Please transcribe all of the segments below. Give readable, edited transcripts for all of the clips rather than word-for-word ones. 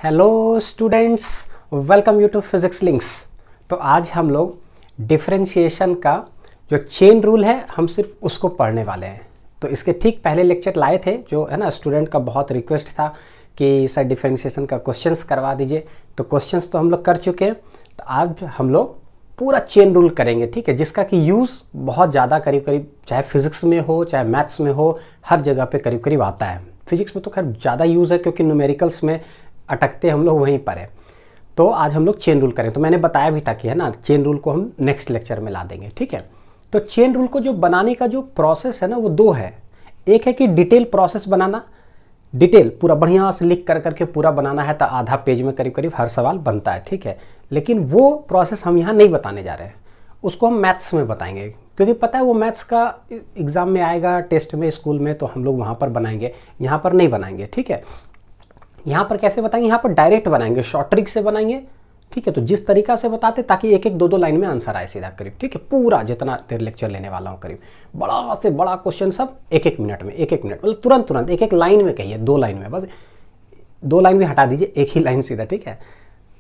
Hello students, welcome you to Physics Links. तो आज हम लोग डिफरेंशिएशन का जो चेन रूल है हम सिर्फ उसको पढ़ने वाले हैं। तो इसके ठीक पहले लेक्चर लाए थे, जो है ना, स्टूडेंट का बहुत रिक्वेस्ट था कि सर डिफरेंशिएशन का क्वेश्चंस करवा दीजिए। तो क्वेश्चंस तो हम लोग कर चुके हैं। तो आज हम लोग पूरा चेन रूल करेंगे, ठीक है, जिसका कि यूज़ बहुत ज़्यादा करीब करीब चाहे फिजिक्स में हो चाहे मैथ्स में हो, हर जगह पे करीब करीब आता है। फिजिक्स में तो खैर ज़्यादा यूज़ है क्योंकि न्यूमेरिकल्स में अटकते हम लोग वहीं पर है। तो आज हम लोग चेन रूल करें। तो मैंने बताया भी था कि है ना, चेन रूल को हम नेक्स्ट लेक्चर में ला देंगे, ठीक है। तो चेन रूल को जो बनाने का जो प्रोसेस है ना, वो दो है। एक है कि डिटेल प्रोसेस बनाना, डिटेल पूरा बढ़िया से लिख कर करके पूरा बनाना है, तो आधा पेज में करीब करीब हर सवाल बनता है, ठीक है। लेकिन वो प्रोसेस हम यहाँ नहीं बताने जा रहे हैं, उसको हम मैथ्स में बताएंगे, क्योंकि पता है वो मैथ्स का एग्ज़ाम में आएगा, टेस्ट में, स्कूल में, तो हम लोग वहाँ पर बनाएंगे, यहाँ पर नहीं बनाएंगे, ठीक है। यहाँ पर कैसे बताएंगे? यहाँ पर डायरेक्ट बनाएंगे, शॉर्ट ट्रिक से बनाएंगे, ठीक है। तो जिस तरीका से बताते ताकि एक एक दो लाइन में आंसर आए सीधा करीब, ठीक है। पूरा जितना देर लेक्चर लेने वाला हूँ करीब, बड़ा से बड़ा क्वेश्चन सब एक मिनट में, एक मिनट मतलब तुरंत एक लाइन में कहिए, 2 लाइन में, बस 2 लाइन भी हटा दीजिए, एक ही लाइन सीधा, ठीक है।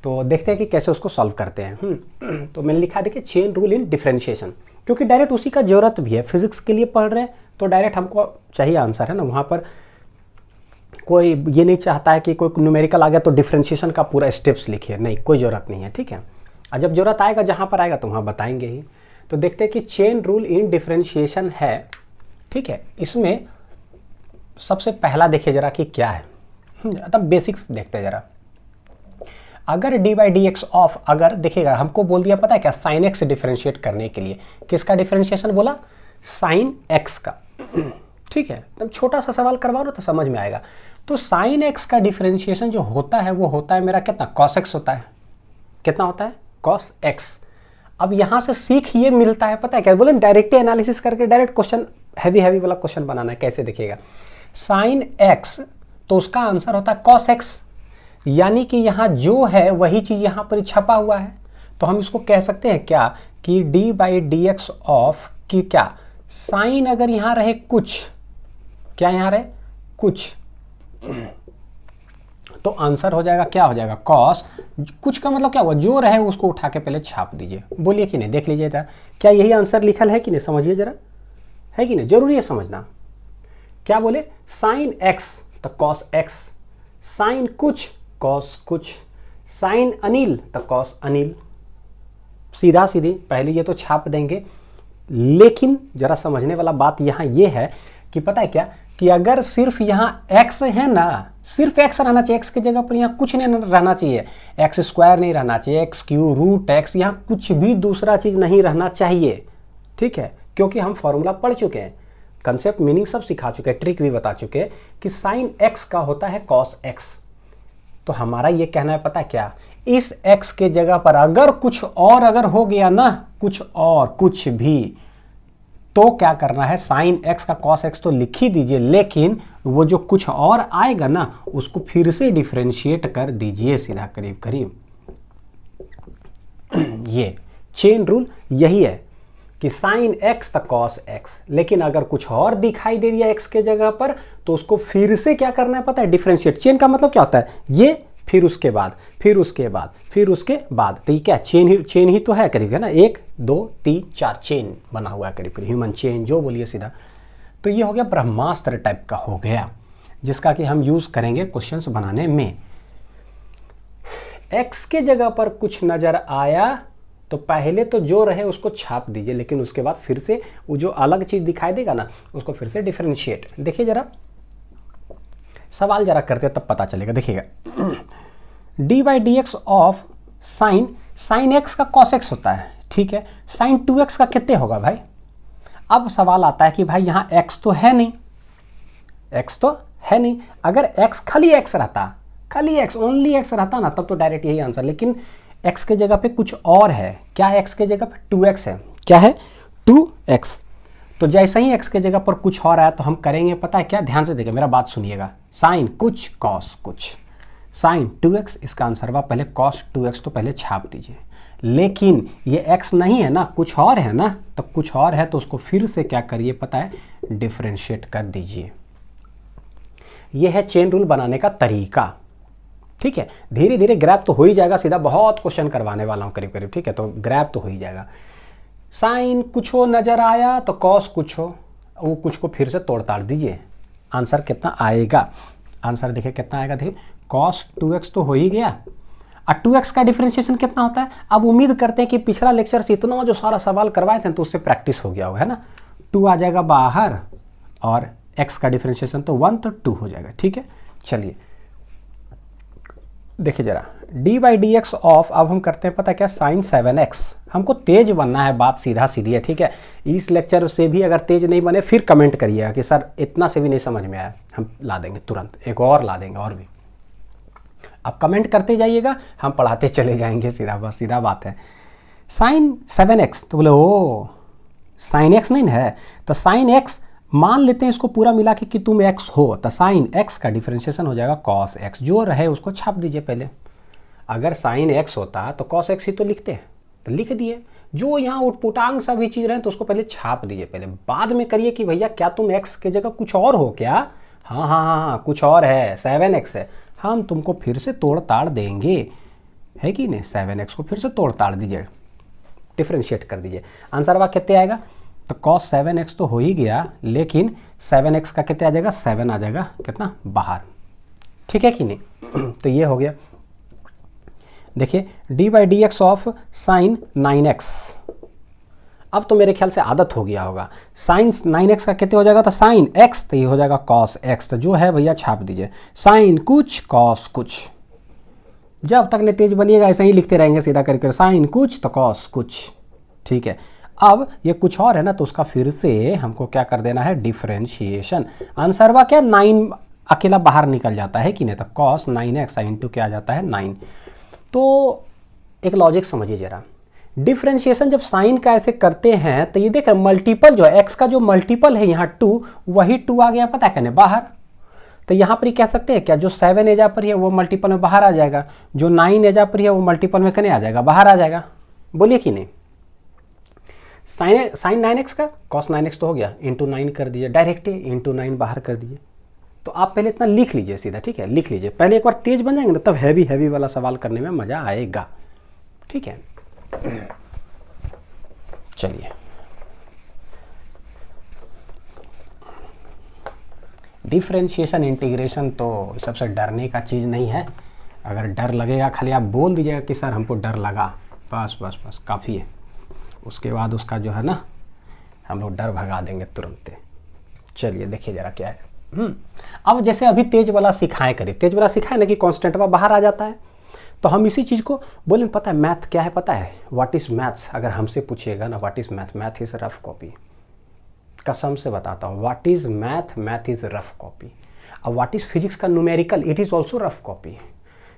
तो देखते हैं कि कैसे उसको सॉल्व करते हैं। तो मैंने लिखा देखिए चेन रूल इन डिफरेंशिएशन, क्योंकि डायरेक्ट उसी का जरूरत भी है। फिजिक्स के लिए पढ़ रहे हैं तो डायरेक्ट हमको चाहिए आंसर, है ना। वहाँ पर कोई ये नहीं चाहता है कि कोई न्यूमेरिकल आ गया तो डिफरेंशिएशन का पूरा स्टेप्स लिखिए, नहीं, कोई ज़रूरत नहीं है, ठीक है। और जब ज़रूरत आएगा, जहाँ पर आएगा तो वहाँ बताएंगे ही। तो देखते हैं कि चेन रूल इन डिफरेंशिएशन है, ठीक है। इसमें सबसे पहला देखिए जरा कि क्या है, तब बेसिक्स देखते हैं जरा। अगर D by d x of, अगर देखिएगा हमको बोल दिया, पता है क्या, साइन एक्स डिफरेंशिएट करने के लिए। किसका डिफरेंशिएशन बोला? साइन एक्स का, ठीक है। तब छोटा सा सवाल करवा लो तो समझ में आएगा। तो साइन एक्स का डिफरेंशिएशन जो होता है वो होता है मेरा कितना, कॉस एक्स होता है। कितना होता है? Cos x. अब यहां से सीख ये मिलता है, पता है क्या, बोले डायरेक्ट एनालिसिस करके डायरेक्ट क्वेश्चन, हैवी वाला क्वेश्चन बनाना है। कैसे देखिएगा, साइन एक्स तो उसका आंसर होता है कॉस एक्स, यानी कि यहां जो है वही चीज यहां पर छपा हुआ है। तो हम इसको कह सकते हैं क्या कि d by d x of की क्या, साइन अगर यहां रहे कुछ, क्या यहां रहे कुछ, तो आंसर हो जाएगा, क्या हो जाएगा, कॉस। कुछ का मतलब क्या हुआ, जो रहे उसको उठा के पहले छाप दीजिए। बोलिए कि नहीं, देख लीजिए जरा, क्या यही आंसर लिखल है कि नहीं, समझिए जरा, है कि नहीं, जरूरी है समझना। क्या बोले, साइन एक्स तो कॉस एक्स, साइन कुछ कॉस कुछ, साइन अनिल तो कॉस अनिल। सीधा सीधी पहले ये तो छाप देंगे। लेकिन जरा समझने वाला बात यहां ये है कि पता है क्या, कि अगर सिर्फ यहाँ x है ना, सिर्फ x रहना चाहिए, x की जगह पर यहाँ कुछ नहीं रहना चाहिए, एक्स स्क्वायर नहीं रहना चाहिए, एक्स क्यू रूट एक्स, यहाँ कुछ भी दूसरा चीज़ नहीं रहना चाहिए, ठीक है। क्योंकि हम फॉर्मूला पढ़ चुके हैं, कंसेप्ट मीनिंग सब सिखा चुके हैं, ट्रिक भी बता चुके हैं कि साइन x का होता है कॉस x। तो हमारा ये कहना है, पता है क्या, इस x के जगह पर अगर कुछ और अगर हो गया ना, कुछ और कुछ भी, तो क्या करना है, साइन एक्स का कॉस एक्स तो लिख ही दीजिए, लेकिन वो जो कुछ और आएगा ना उसको फिर से डिफरेंशिएट कर दीजिए सीधा करीब करीब। ये चेन रूल यही है कि साइन एक्स तो कॉस एक्स, लेकिन अगर कुछ और दिखाई दे दिया एक्स के जगह पर तो उसको फिर से क्या करना है, पता है, डिफरेंशिएट। चेन का मतलब क्या होता है, ये फिर उसके बाद, फिर उसके बाद, फिर उसके बाद। तो ये क्या चेन ही तो है करीब, है ना, 1 2 3 4 चेन बना हुआ है करीब करीब, ह्यूमन चेन जो बोलिए सीधा। तो ये हो गया ब्रह्मास्त्र टाइप का हो गया, जिसका कि हम यूज करेंगे क्वेश्चंस बनाने में। एक्स के जगह पर कुछ नजर आया तो पहले तो जो रहे उसको छाप दीजिए, लेकिन उसके बाद फिर से वो जो अलग चीज दिखाई देगा ना उसको फिर से डिफरेंशिएट। देखिए जरा सवाल जरा करते तब पता चलेगा। देखिएगा, D by d x of sine x का कॉस एक्स होता है, ठीक है। साइन 2x का कितने होगा भाई। अब सवाल आता है कि भाई यहाँ x तो है नहीं, x तो है नहीं। अगर x खाली x रहता, खाली x ओनली x रहता ना, तब तो डायरेक्ट यही आंसर। लेकिन x के जगह पे कुछ और है। क्या है x के जगह पे? 2x है। क्या है? 2x। तो जैसे ही x के जगह पर कुछ और आया तो हम करेंगे, पता है क्या, ध्यान से देखिए, मेरा बात सुनिएगा, साइन कुछ कॉस कुछ, साइन 2x, इसका आंसर हुआ पहले कॉस 2x, तो पहले छाप दीजिए। लेकिन ये x नहीं है ना, कुछ और है ना, तो कुछ और है तो उसको फिर से क्या करिए, पता है, डिफरेंशिएट कर दीजिए। ये है चेन रूल बनाने का तरीका। ठीक है, धीरे धीरे ग्रैब तो हो ही जाएगा, सीधा बहुत क्वेश्चन करवाने वाला हूँ करीब करीब, ठीक है, तो ग्रैब तो हो ही जाएगा। साइन कुछ हो नजर आया तो कॉस कुछ हो, वो कुछ को फिर से तोड़ ताड़ दीजिए, आंसर कितना आएगा, आंसर देखिए कितना आएगा, देखिए कॉस 2x तो हो ही गया, और 2x का डिफरेंशिएशन कितना होता है। अब उम्मीद करते हैं कि पिछला लेक्चर से इतना जो सारा सवाल करवाए थे तो उससे प्रैक्टिस हो गया होगा, है ना। 2 आ जाएगा बाहर और x का डिफरेंशिएशन तो 1 तो 2 हो जाएगा, ठीक है। चलिए देखिए जरा, D by d x of, अब हम करते हैं पता क्या, साइन 7x। हमको तेज बनना है, बात सीधा सीधी है, ठीक है। इस लेक्चर से भी अगर तेज नहीं बने फिर कमेंट करिएगा कि सर इतना से भी नहीं समझ में आया, हम ला देंगे तुरंत, एक और ला देंगे और भी। अब कमेंट करते जाइएगा, हम पढ़ाते चले जाएंगे, सीधा बस सीधा बात है। साइन 7x तो बोले ओ साइन x नहीं है, तो साइन x मान लेते हैं इसको पूरा मिला के कि तुम x हो, तो साइन x का डिफरेंशिएशन हो जाएगा cos x, जो रहे उसको छाप दीजिए पहले। अगर साइन x होता तो cos x ही तो लिखते हैं, तो लिख दिए। जो यहाँ उटपुटांग सा भी चीज़ रहे तो उसको पहले छाप दीजिए, पहले बाद में करिए कि भैया क्या तुम x के जगह कुछ और हो क्या, हाँ हाँ हाँ हाँ कुछ और है, 7x है, हम तुमको फिर से तोड़ ताड़ देंगे, है कि नहीं। 7x को फिर से तोड़ ताड़ दीजिए, डिफ्रेंशिएट कर दीजिए, आंसर वह कितने आएगा, तो cos 7x तो हो ही गया, लेकिन 7x का कितने आ जाएगा, 7 आ जाएगा कितना बाहर, ठीक है कि नहीं। तो ये हो गया। देखिए D by d x of sine 9x, अब तो मेरे ख्याल से आदत हो गया होगा, साइन 9x का कितने हो जाएगा, तो साइन x तो ये हो जाएगा cos x, तो जो है भैया छाप दीजिए, साइन कुछ cos कुछ, जब तक नहीं तेज बनिएगा ऐसे ही लिखते रहेंगे सीधा करके, साइन कुछ तो cos कुछ, ठीक है। अब ये कुछ और है ना, तो उसका फिर से हमको क्या कर देना है, डिफरेंशिएशन। आंसर वा क्या, 9 अकेला बाहर निकल जाता है कि नहीं, तो cos 9x इंटू क्या आ जाता है 9। तो एक लॉजिक समझिए जरा, डिफरेंशिएशन जब साइन का ऐसे करते हैं तो ये देख मल्टीपल जो है x का जो मल्टीपल है यहाँ 2, वही 2 आ गया पता कहने बाहर, तो यहाँ पर ही कह सकते हैं क्या, जो 7 एजा पर है वो मल्टीपल में बाहर आ जाएगा, जो 9 एजा पर है वो मल्टीपल में कने आ जाएगा, बाहर आ जाएगा, बोलिए कि नहीं। साइन 9x का cos 9x तो हो गया, इंटू 9 कर दीजिए, डायरेक्ट इंटू 9 बाहर कर दीजिए। तो आप पहले इतना लिख लीजिए सीधा, ठीक है, लिख लीजिए पहले, एक बार तेज बन जाएंगे ना तब हैवी वाला सवाल करने में मज़ा आएगा, ठीक है। चलिए डिफरेंशिएशन इंटीग्रेशन तो सबसे डरने का चीज़ नहीं है, अगर डर लगेगा खाली आप बोल दीजिएगा कि सर हमको डर लगा, बस बस बस काफ़ी है, उसके बाद उसका जो है ना हम लोग डर भगा देंगे तुरंत। चलिए देखिए जरा क्या है। अब जैसे अभी तेज वाला सिखाएं, करीब तेज वाला सिखाएं ना कि कांस्टेंट बाहर आ जाता है, तो हम इसी चीज़ को बोलें, पता है मैथ क्या है, पता है व्हाट इज़ मैथ्स, अगर हमसे पूछिएगा ना what is math, math is rough copy, कसम से बताता हूँ, what is math, math is rough copy. अब व्हाट इज़ फिजिक्स का numerical, it is also rough copy,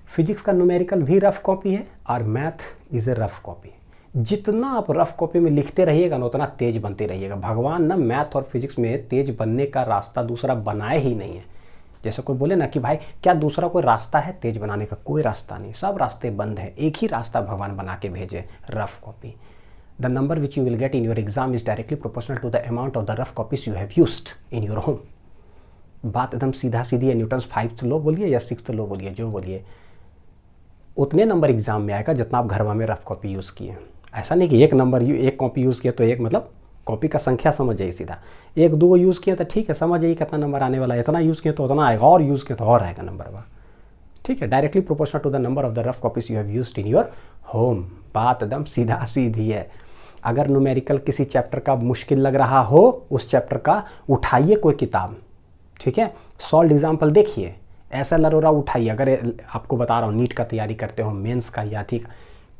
physics का न्यूमेरिकल भी रफ कॉपी है और math is a rough copy. जितना आप रफ कॉपी में लिखते रहिएगा ना उतना तेज बनते रहिएगा। भगवान ना मैथ और फिजिक्स में तेज बनने का रास्ता दूसरा बनाए ही नहीं है। जैसे कोई बोले ना कि भाई क्या दूसरा कोई रास्ता है तेज बनाने का, कोई रास्ता नहीं, सब रास्ते बंद हैं, एक ही रास्ता भगवान बना के भेजे, rough copy. The number which you will get in your exam is directly proportional to the amount of the rough copies you have used in your home. बात एकदम सीधा सीधी है, न्यूटन्स 5 लो बोलिए या 6 लो बोलिए, जो बोलिए, उतने नंबर एग्जाम में आएगा जितना आप घर में रफ कॉपी यूज़ किए। ऐसा नहीं कि एक नंबर एक कॉपी यूज़ किया तो एक, मतलब कॉपी का संख्या समझ जाइए सीधा, 1-2 यूज़ किया तो ठीक है, समझ जाइए कितना नंबर आने वाला है, इतना यूज़ किया तो उतना आएगा, और यूज़ किया तो और आएगा नंबर वह, ठीक है। Directly proportional to the number of the rough copies you have used in your home. बात एकदम सीधा सीधी है। अगर न्यूमेरिकल किसी चैप्टर का मुश्किल लग रहा हो, उस चैप्टर का उठाइए कोई किताब, ठीक है, सॉल्व एग्जाम्पल देखिए, ऐसा लरोरा उठाइए। अगर आपको बता रहा हूँ नीट का तैयारी करते हो, मेंस का या ठीक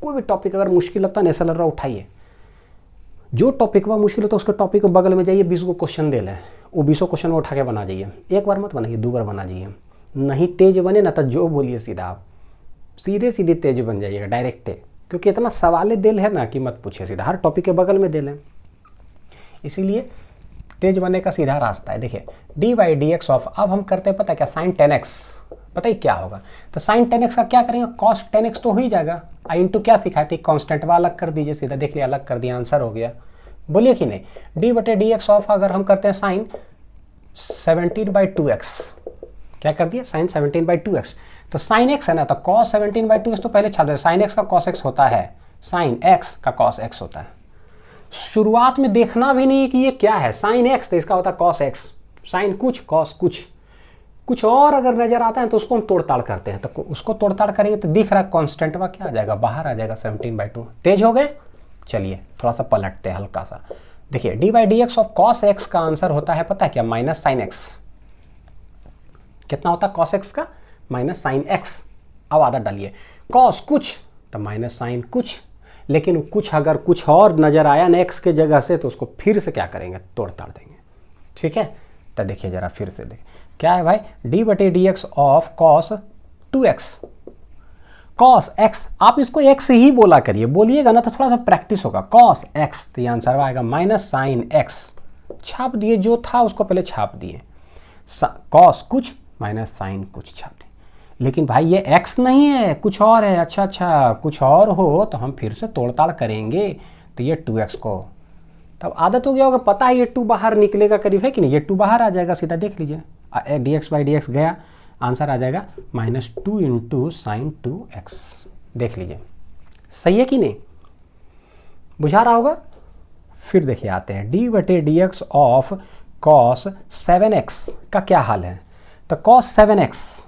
कोई भी टॉपिक अगर मुश्किल लगता है ना, ऐसा लरोरा उठाइए, जो टॉपिक वह मुश्किल होता है उसके टॉपिक के बगल में जाइए, 20 को क्वेश्चन दे लें, वो 20 क्वेश्चन में उठा के बना जाइए, एक बार मत बनाइए, 2 बार बना जाइए। नहीं तेज बने ना तो जो बोलिए सीधा आप सीधे सीधे तेज बन जाइएगा डायरेक्ट, क्योंकि इतना सवाल दिल है ना कि मत पूछिए, सीधा हर टॉपिक के बगल में दे लें, इसीलिए तेज बनने का सीधा रास्ता है। देखिए D by d x of, अब हम करते हैं पता क्या, साइन 10x, पता ही क्या होगा, तो साइन 10x का क्या करेंगे, कॉस 10x तो हो ही जाएगा, इंटू क्या सिखाई थी, कॉन्स्टेंट वा अलग कर दीजिए, सीधा देख लिया अलग कर दिया, आंसर हो गया, बोलिए कि नहीं। डी बटे डी एक्स ऑफ अगर हम करते हैं साइन 17/2x, क्या कर दिया, साइन 17/2x, तो साइन एक्स है ना, तो कॉस 17/2 तो पहले छाप दे। साइन एक्स का कॉस एक्स होता है, साइन एक्स का कॉस एक्स होता है। शुरुआत में देखना भी नहीं कि ये क्या है, साइन एक्स तो इसका होता है कॉस एक्स, साइन कुछ कॉस कुछ और अगर नजर आता है तो उसको हम तोड़ताड़ करते हैं। तो उसको तोड़ताड़ करेंगे तो दिख रहा है कॉन्स्टेंट वा क्या आ जाएगा, बाहर आ जाएगा 17/2। तेज हो गए, चलिए थोड़ा सा पलटते हैं हल्का सा। देखिए d/dx ऑफ कॉस एक्स का आंसर होता है पता है क्या, माइनस साइन एक्स। कितना होता है कॉस एक्स का, माइनस साइन एक्स। अब आदत डालिए, कॉस कुछ तो माइनस साइन कुछ, लेकिन कुछ अगर कुछ और नजर आया ना एक्स के जगह से तो उसको फिर से क्या करेंगे, तोड़ताड़ देंगे। ठीक है, तो देखिए जरा फिर से देखिए क्या है भाई, d/dx of cos 2x, cos x, आप इसको x ही बोला करिए, बोलिएगा ना तो थोड़ा सा प्रैक्टिस होगा। कॉस x, तो ये आंसर आएगा माइनस साइन x। छाप दिए, जो था उसको पहले छाप दिए, कॉस कुछ माइनस साइन कुछ छाप दिए। लेकिन भाई ये x नहीं है, कुछ और है। अच्छा कुछ और हो तो हम फिर से तोड़ताड़ करेंगे। तो ये 2x को, तब आदत हो गया होगा, पता है ये 2 बाहर निकलेगा करीब, है कि नहीं, ये 2 बाहर आ जाएगा सीधा। देख लीजिए dx/dx गया, आंसर आ जाएगा -2 × sin 2x। देख लीजिए सही है कि नहीं, बुझा रहा होगा। फिर देखिए आते हैं d/dx ऑफ cos 7x का क्या हाल है। तो cos 7x,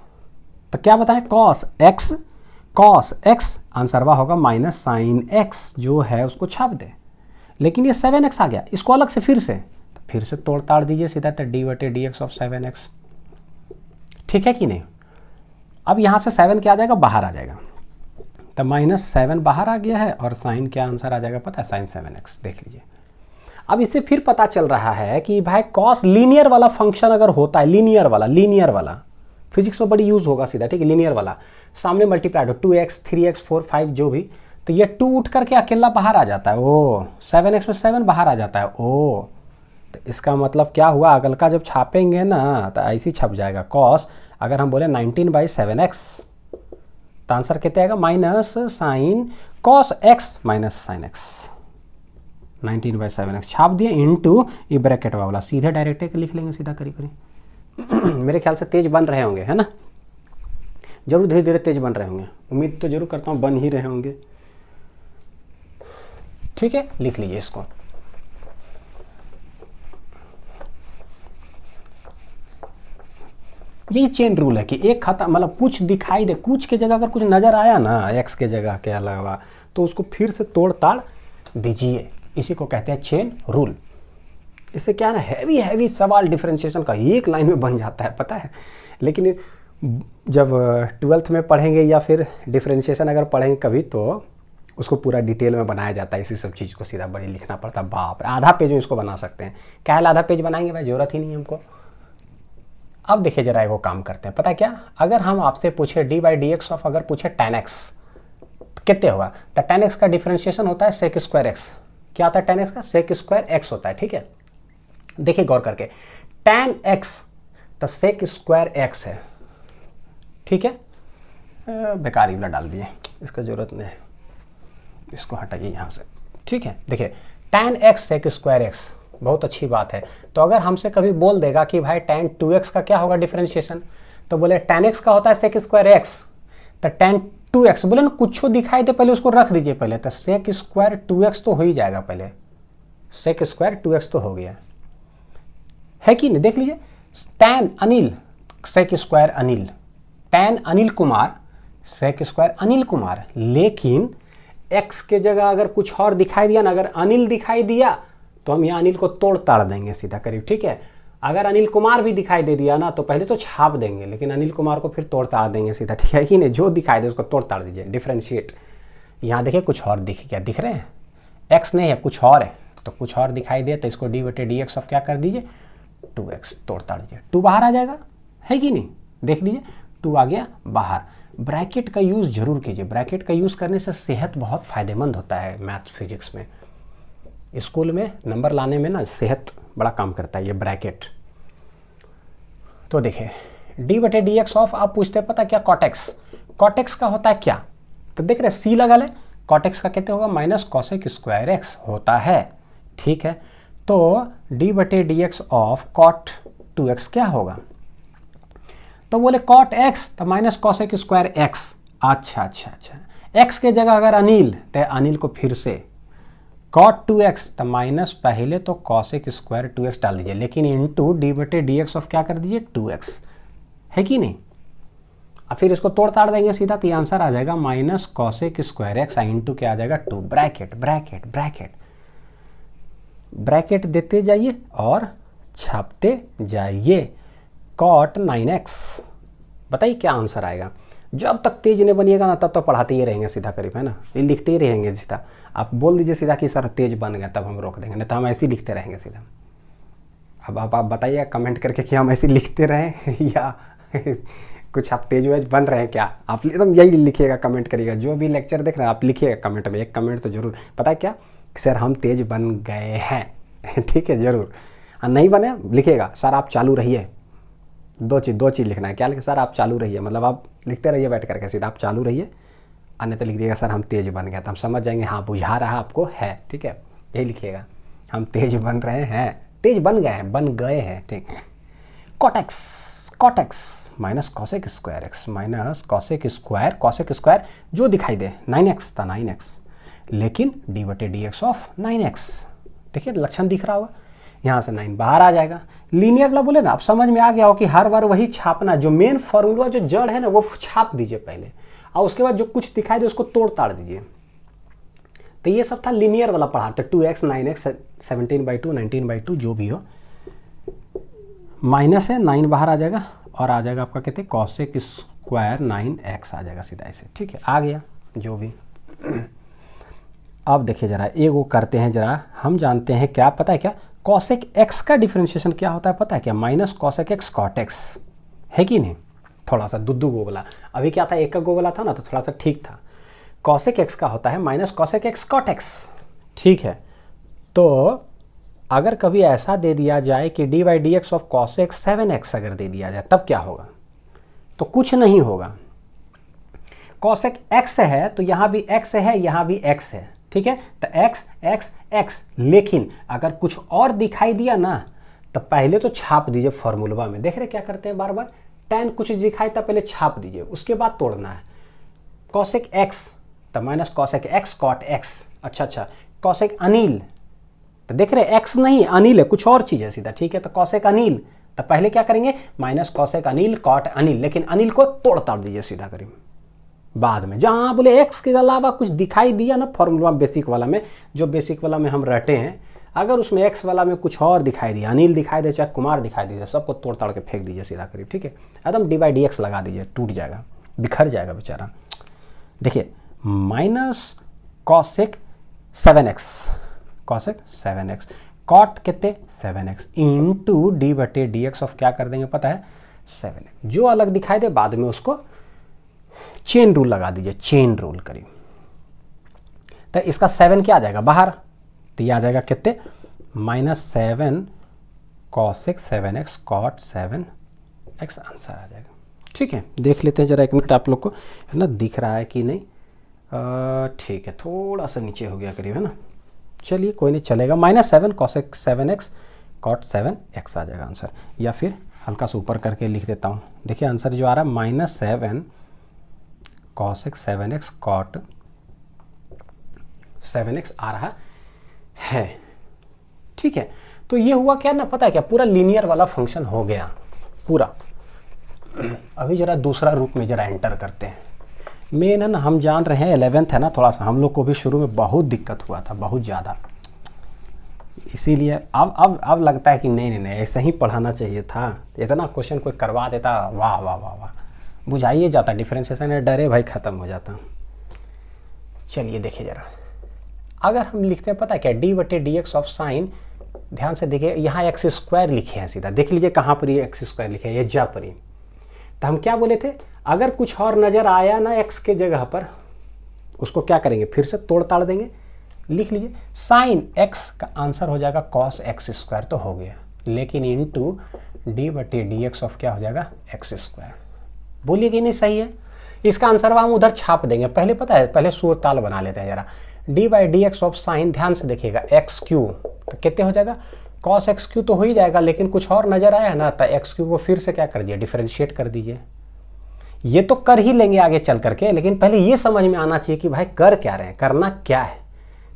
तो क्या बताएं, cos x आंसर वह होगा माइनस साइन x, जो है उसको छाप दे। लेकिन ये 7x आ गया, इसको अलग से फिर से तोड़ ताड़ दीजिए सीधा, तो d/dx ऑफ 7x। ठीक है कि नहीं। अब यहां से 7 क्या आ जाएगा, बाहर आ जाएगा, तो -7 बाहर आ गया है और साइन क्या आंसर आ जाएगा पता है, साइन 7x। देख लीजिए अब इससे फिर पता चल रहा है कि भाई कॉस लीनियर वाला फंक्शन अगर होता है, लीनियर वाला फिजिक्स में बड़ी यूज होगा सीधा, ठीक है। लीनियर वाला सामने मल्टीप्लाइड हो, 2x 3x 4 5 जो भी, तो ये 2 उठ करके अकेला बाहर आ जाता है, ओ 7x में 7 बाहर आ जाता है, ओ तो इसका मतलब क्या हुआ, अगल का जब छापेंगे ना तो ऐसे ही छप जाएगा। कॉस अगर हम बोले 19/7x तो आंसर कितना आएगा, minus sine cos x minus sine x। 19/7x छाप दिए इनटू ये ब्रैकेट वाला, सीधे डायरेक्ट लिख लेंगे सीधा करी मेरे ख्याल से तेज बन रहे होंगे, है ना, जरूर धीरे धीरे तेज बन रहे होंगे, उम्मीद तो जरूर करता हूँ बन ही रहे होंगे। ठीक है, लिख लीजिए इसको। ये चेन रूल है कि एक खाता मतलब कुछ दिखाई दे, कुछ के जगह अगर कुछ नजर आया ना x के जगह के अलावा, तो उसको फिर से तोड़ ताड़ दीजिए। इसी को कहते हैं चेन रूल। इससे क्या है ना, हैवी सवाल डिफरेंशिएशन का एक लाइन में बन जाता है, पता है। लेकिन जब 12th में पढ़ेंगे या फिर डिफरेंशिएशन अगर पढ़ेंगे कभी, तो उसको पूरा डिटेल में बनाया जाता है। इसी सब चीज़ को सीधा बड़ी लिखना पड़ता है, बाप रे, आधा पेज में इसको बना सकते हैं। क्या है, आधा पेज बनाएंगे भाई, जरूरत ही नहीं है हमको। अब देखिए जरा वो काम करते हैं, पता है क्या, अगर हम आपसे पूछे d/dx ऑफ, अगर पूछे tan x कितने होगा, तो tan x का डिफरेंशिएशन होता है sec²x। क्या होता है tan x का, sec² होता है, ठीक है। देखिए गौर करके, tan x तो sec² है, ठीक है। बेकार ही वाला डाल दिए, इसका जरूरत नहीं है, इसको हटाइए यहाँ से, ठीक है। देखिए tan x sec²x, बहुत अच्छी बात है। तो अगर हमसे कभी बोल देगा कि भाई tan 2x का क्या होगा डिफरेंशिएशन, तो बोले tan x का होता है sec²x, तो tan 2x बोले ना, कुछ दिखाई दे पहले उसको रख दीजिए पहले, तो sec²2x तो हो ही जाएगा, पहले sec²2x तो हो गया, है कि नहीं। देख लीजिए, tan Anil sec² Anil, tan Anil Kumar sec² Anil Kumar. लेकिन x के जगह अगर कुछ और दिखाई दिया ना, अगर अनिल दिखाई दिया तो हम यहाँ अनिल को तोड़ ताड़ देंगे सीधा करीब, ठीक है। अगर अनिल कुमार भी दिखाई दे दिया ना, तो पहले तो छाप देंगे, लेकिन अनिल कुमार को फिर तोड़ ताड़ देंगे सीधा, ठीक है कि नहीं। जो दिखाई दे उसको तोड़ ताड़ दीजिए, डिफ्रेंशिएट। यहाँ देखिए कुछ और दिख गया, दिख रहे हैं, x नहीं है कुछ और है, तो कुछ और दिखाई दे तो इसको d/dx ऑफ क्या कर दीजिए, 2x तोड़ ताड़ दीजिए, 2 बाहर आ जाएगा, है कि नहीं। देख लीजिए 2 आ गया बाहर। ब्रैकेट का यूज़ जरूर कीजिए, ब्रैकेट का यूज़ करने से सेहत बहुत फ़ायदेमंद होता है। मैथ फिजिक्स में, स्कूल में नंबर लाने में ना सेहत बड़ा काम करता है ये ब्रैकेट। तो देखिए d/dx ऑफ, आप पूछते हैं पता क्या, cot x का होता है क्या, तो देख रहे सी लगा ले, cot x का कहते होगा माइनस cosec² होता है, ठीक है। तो d/dx ऑफ cot 2x क्या होगा, तो बोले कॉट एक्स तो माइनस कॉसेक स्क्वायर एक्स। अच्छा, एक्स के जगह अगर अनिल तो अनिल को फिर से कॉट 2x तो माइनस पहले तो कॉसेक स्क्वायर 2x डाल दीजिए, लेकिन इंटू d/dx ऑफ क्या कर दीजिए 2x, है कि नहीं। अब फिर इसको तोड़ ताड़ देंगे सीधा तो आंसर आ जाएगा minus cosec square x into क्या आ जाएगा 2 ब्रैकेट ब्रैकेट ब्रैकेट ब्रैकेट देते जाइए और छापते जाइए कॉट 9x। बताइए क्या आंसर आएगा। जब तक तेज नहीं बनिएगा ना तब तक पढ़ाते ही रहेंगे सीधा करीब, है ना, ये लिखते ही रहेंगे सीधा। आप बोल दीजिए सीधा कि सर तेज बन गया तब हम रोक देंगे, नहीं तो हम ऐसे ही लिखते रहेंगे सीधा। अब आप बताइए कमेंट करके कि हम ऐसे लिखते रहें या कुछ आप तेज वेज बन रहे हैं क्या। आप एकदम यही लिखिएगा, कमेंट करिएगा, जो भी लेक्चर देख रहे हैं आप लिखिएगा कमेंट में, एक कमेंट तो जरूर। पता है क्या सर हम तेज बन गए हैं ठीक है जरूर। नहीं बने लिखिएगा सर आप चालू रहिए, दो चीज़ लिखना है। क्या लिखे सर आप चालू रहिए, मतलब आप लिखते रहिए बैठ करके सीधा, आप चालू रहिए। अन्यथा लिख दिएगा सर हम तेज बन गए, तो हम समझ जाएंगे हाँ बुझा रहा आपको है, ठीक है। यही लिखिएगा हम तेज बन रहे हैं, तेज बन गए हैं, बन गए हैं, ठीक। Cot x minus cosec square x minus cosec square जो दिखाई दे 9x था 9x, लेकिन d/dx ऑफ 9x। देखिए लक्षण दिख रहा होगा, यहाँ से 9 बाहर आ जाएगा। लीनियर वाला बोले ना, अब समझ में आ गया हो कि हर बार वही छापना, जो मेन फॉर्मूला जो जड़ है ना वो छाप दीजिए पहले, और उसके बाद जो कुछ दिखाई दे उसको तोड़ ताड़ दीजिए। तो ये सब था लीनियर वाला पढ़ा, तो 2x 9x 17/2 19/2 जो भी हो, माइनस है 9 बाहर आ जाएगा और आ जाएगा आपका कहते हैं कॉसेक स्क्वायर 9x आ जाएगा सीधा ऐसे, ठीक है। आ गया जो भी। अब देखिए जरा एक वो करते हैं जरा, हम जानते हैं क्या, पता है क्या कॉसेक एक्स का डिफरेंशिएशन क्या होता है पता है क्या, minus cosec x cot x, है कि नहीं। थोड़ा सा दुद्दू गो वाला, अभी क्या था एक का गो वाला था ना तो थोड़ा सा ठीक था। कॉसेक एक्स का होता है minus cosec x cot x, ठीक है। तो अगर कभी ऐसा दे दिया जाए कि d/dx ऑफ कॉसेक 7x अगर दे दिया जाए तब क्या होगा, तो कुछ नहीं होगा। कॉसेक x है तो यहाँ भी x है, यहाँ भी x है, ठीक है। तो x x x, लेकिन अगर कुछ और दिखाई दिया ना तो पहले तो छाप दीजिए फॉर्मूला में। देख रहे क्या करते हैं बार बार, tan कुछ दिखाई तो पहले छाप दीजिए, उसके बाद तोड़ना है। कॉसेक x तो minus cosec x cot x। अच्छा कॉसेक अनिल, तो देख रहे x नहीं अनिल है, कुछ और चीज है सीधा, ठीक है। तो कॉसेक अनिल तो पहले क्या करेंगे minus cosec Anil cot Anil, लेकिन अनिल को तोड़ ताड़ दीजिए सीधा करेंगे बाद में। जहां बोले x के अलावा कुछ दिखाई दिया ना फॉर्मूला बेसिक वाला में, जो बेसिक वाला में हम रटे हैं, अगर उसमें x वाला में कुछ और दिखाई दिया, अनिल दिखाई दे चाहे कुमार दिखाई दे, सबको तोड़ ताड़ के फेंक दीजिए सीधा करीब, ठीक है। एकदम d/dx लगा दीजिए, टूट जाएगा, बिखर जाएगा बेचारा। देखिए माइनस कॉसेक 7x कॉट कितने 7x इंटू d/dx ऑफ क्या कर देंगे पता है 7x। जो अलग दिखाई दे बाद में उसको चेन रूल लगा दीजिए, चेन रूल करिए। तो इसका 7 क्या आ जाएगा बाहर, तो ये आ जाएगा कितने -7 cosec 7x cot 7x answer आ जाएगा, ठीक है। देख लेते हैं जरा एक मिनट आप लोग को, है ना, दिख रहा है कि नहीं। ठीक है, थोड़ा सा नीचे हो गया करीब, है ना। चलिए कोई नहीं चलेगा, -7 कॉसेक 7x कॉट 7x आ जाएगा आंसर। या फिर हल्का सा ऊपर करके लिख देता हूँ। देखिए आंसर जो आ रहा है -7 कॉसेक 7x कॉट 7x आ रहा है, ठीक है। तो ये हुआ क्या ना पता है क्या, पूरा लीनियर वाला फंक्शन हो गया पूरा। अभी जरा दूसरा रूप में जरा एंटर करते हैं। मेन है ना, हम जान रहे हैं 11th है ना, थोड़ा सा हम लोग को भी शुरू में बहुत दिक्कत हुआ था, बहुत ज़्यादा। इसीलिए अब लगता है कि नहीं ऐसे ही पढ़ाना चाहिए था। इतना क्वेश्चन कोई करवा देता, वाह वाह वाह वाह, बुझाइए जाता, डिफरेंशिएशन है डरे भाई ख़त्म हो जाता। चलिए देखिए ज़रा, अगर हम लिखते हैं पता है क्या d/dx ऑफ साइन, ध्यान से देखिए यहाँ x² लिखे हैं सीधा, देख लीजिए कहाँ पर ये x² लिखे हैं, ये जा पर ही। तो हम क्या बोले थे, अगर कुछ और नज़र आया ना x के जगह पर, उसको क्या करेंगे फिर से तोड़ ताड़ देंगे। लिख लीजिए साइन x का आंसर हो जाएगा cos x², तो हो गया, लेकिन इंटू d/dx ऑफ क्या हो जाएगा x²। बोलिए कि नहीं सही है। इसका आंसर हम उधर छाप देंगे। पहले पता है, पहले सूरताल बना लेते हैं जरा। d/dx ऑफ साइन, ध्यान से देखिएगा x3, तो कितने हो जाएगा कॉस एक्स क्यू तो हो ही जाएगा, लेकिन कुछ और नजर आया है ना, तो एक्स क्यू को फिर से क्या कर दिया, डिफरेंशिएट कर दीजिए। ये तो कर ही लेंगे आगे चल करके, लेकिन पहले ये समझ में आना चाहिए कि भाई कर क्या रहे हैं, करना क्या है।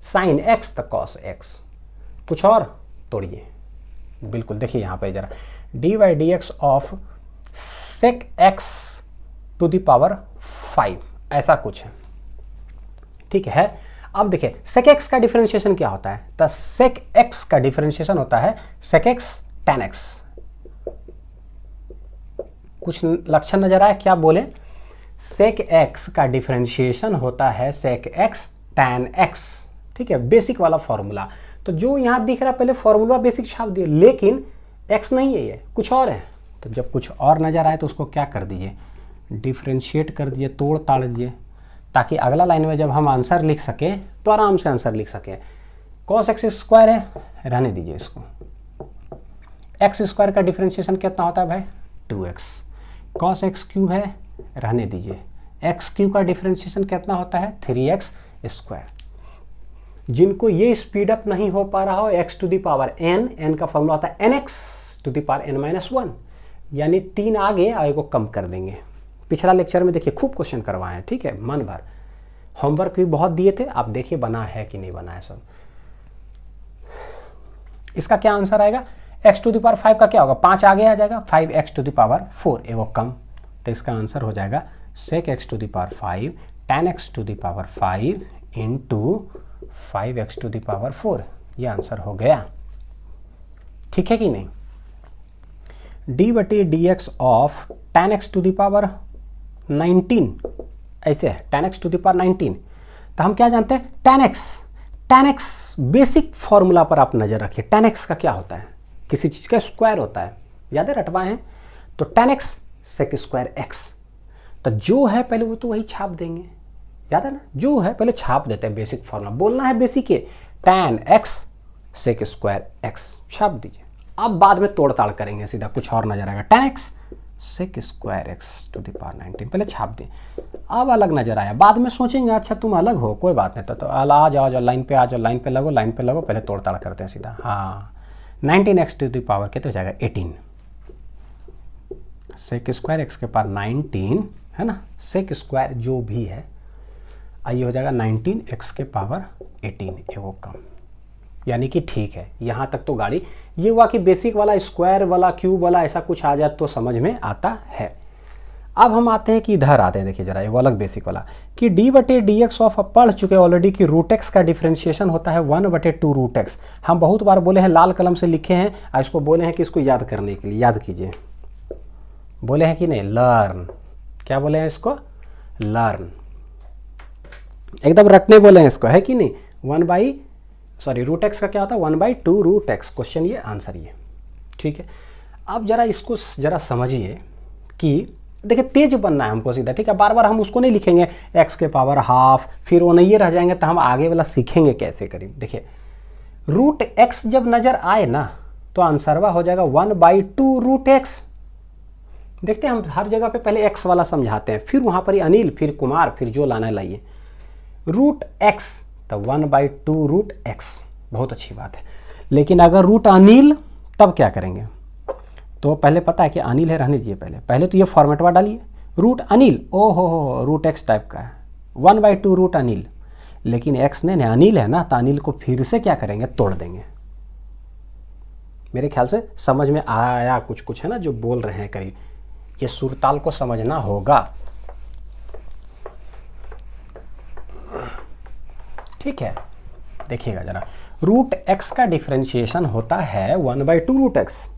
साइन एक्स तो कॉस एक्स, कुछ और तोड़िए। बिल्कुल देखिए यहाँ पे जरा, d y d x of sec x to the power 5, ऐसा कुछ है, ठीक है। अब देखिए सेक एक्स का डिफरेंशिएशन क्या होता है, तो सेक एक्स का डिफरेंशिएशन होता है सेक एक्स टैन एक्स। कुछ लक्षण नजर आए क्या, बोले? सेक एक्स का डिफरेंशिएशन होता है सेक एक्स टैन एक्स, ठीक है, बेसिक वाला फॉर्मूला। तो जो यहां दिख रहा है पहले फॉर्मूला बेसिक छाप दिए, लेकिन एक्स नहीं है, ये कुछ और है। तो जब कुछ और नजर आए तो उसको क्या कर दीजिए, डिफरेंशिएट कर दीजिए, तोड़ ताड़ दीजिए, ताकि अगला लाइन में जब हम आंसर लिख सकें तो आराम से आंसर लिख सकें। कॉस एक्स स्क्वायर है, रहने दीजिए इसको। एक्स स्क्वायर का डिफरेंशिएशन कितना होता है भाई, 2x। कॉस एक्स क्यूब है, रहने दीजिए। एक्स क्यूब का डिफरेंशिएशन कितना होता है, 3x स्क्वायर। जिनको ये स्पीड अप नहीं हो पा रहा हो, x to the power n, n का फॉर्मूला होता है nx to the power n-1, यानी 3 आगे और को कम कर देंगे। पिछला लेक्चर में देखिए खूब क्वेश्चन करवाए हैं, ठीक है, मन भर। होमवर्क भी बहुत दिए थे, आप देखिए बना है कि नहीं बना है सब। इसका क्या आंसर आएगा, x टू द पावर 5 का क्या होगा, 5 आगे आ जाएगा, 5x टू द पावर 4 एवं कम। तो इसका आंसर हो जाएगा sec x to the power 5 tan x to the power 5 into 5x to the power 4। ये आंसर हो गया, ठीक है कि नहीं। डी बटे d x of tan x to the power 19, ऐसे है tan x to the power 19। तो हम क्या जानते हैं, tan x बेसिक फॉर्मूला पर आप नजर रखिए। tan x का क्या होता है, किसी चीज का स्क्वायर होता है, याद है, रटवाए हैं। तो tan x sec square x, तो जो है पहले वो तो वही छाप देंगे, याद है ना, जो है पहले छाप देते हैं, बेसिक फॉर्मूला बोलना है बेसिक है, tan x sec square x छाप दीजिए। अब बाद में तोड़ ताड़ करेंगे, सीधा कुछ और नजर आएगा, tan x sec square x to the power 19, पहले छाप दें। अब अलग नजर आया, बाद में सोचेंगे अच्छा तुम अलग हो, कोई बात नहीं, तो आ जाओ लाइन पे, आ जाओ लाइन पे लगो, लाइन पे लगो, पहले तोड़ ताड़ करते हैं सीधा। हाँ, 19x टू द पावर कितने हो जाएगा, 18। सेक स्क्वायर x के पावर 19 है ना, सेक स्क्वायर जो भी है, आइए हो जाएगा 19x के पावर 18 एवं कम, यानी कि ठीक है। यहाँ तक तो गाड़ी ये हुआ कि बेसिक वाला, स्क्वायर वाला, क्यूब वाला ऐसा कुछ आ जाए तो समझ में आता है। अब हम आते हैं कि इधर आते हैं, देखिए जरा एक अलग बेसिक वाला, कि डी बटे डी एक्स ऑफ, पढ़ चुके ऑलरेडी कि रूट एक्स का डिफरेंशिएशन होता है 1/2 रूट एक्स। हम बहुत बार बोले हैं, लाल कलम से लिखे हैं, और इसको बोले हैं कि इसको याद करने के लिए, याद कीजिए, बोले हैं कि नहीं, लर्न। क्या बोले हैं इसको, लर्न, एकदम रटने बोले हैं इसको, है कि नहीं। रूट एक्स का क्या होता है, 1/2 रूट एक्स, क्वेश्चन ये, आंसर ये, ठीक है। अब जरा इसको जरा समझिए कि देखिए तेज बनना है हमको सीधा, ठीक है, बार बार हम उसको नहीं लिखेंगे x के पावर हाफ, फिर वो नहीं रह जाएंगे, तो हम आगे वाला सीखेंगे कैसे करें। देखिए रूट x जब नजर आए ना, तो आंसरवा हो जाएगा 1/2 रूट एक्स। देखते हैं, हम हर जगह पे पहले x वाला समझाते हैं, फिर वहां पर अनिल, फिर कुमार, फिर जो लाना है लाइए। रूट x तो 1/2 रूट एक्स, बहुत अच्छी बात है। लेकिन अगर रूट अनिल, तब क्या करेंगे, तो पहले पता है कि अनिल है, रहने दीजिए, पहले तो ये फॉर्मेटवा डालिए, रूट अनिल, ओ हो रूट एक्स टाइप का है, 1/2 रूट अनिल, लेकिन एक्स ने अनिल है ना, तो अनिल को फिर से क्या करेंगे, तोड़ देंगे। मेरे ख्याल से समझ में आया, कुछ कुछ है ना जो बोल रहे हैं करीब, ये सुरताल को समझना होगा, ठीक है। देखिएगा जरा, रूट एक्स का डिफरेंशिएशन होता है 1/2 रूट एक्स।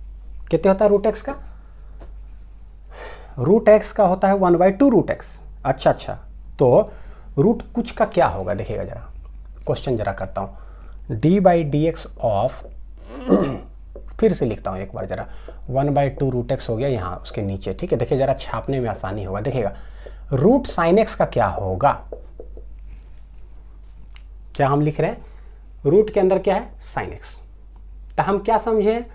कितने होता है रूट एक्स का, रूट एक्स का होता है 1/2 रूट एक्स। अच्छा, तो रूट कुछ का क्या होगा, देखिएगा जरा, क्वेश्चन जरा करता हूँ, D by d x of, फिर से लिखता हूँ एक बार जरा, 1/2 रूट एक्स हो गया यहाँ उसके नीचे, ठीक है। देखिए जरा छापने में आसानी होगा, देखिएगा रूट साइन एक्स का क्या होगा, क्या हम लिख रहे हैं, रूट के अंदर क्या है, साइन एक्स। तो हम क्या समझे,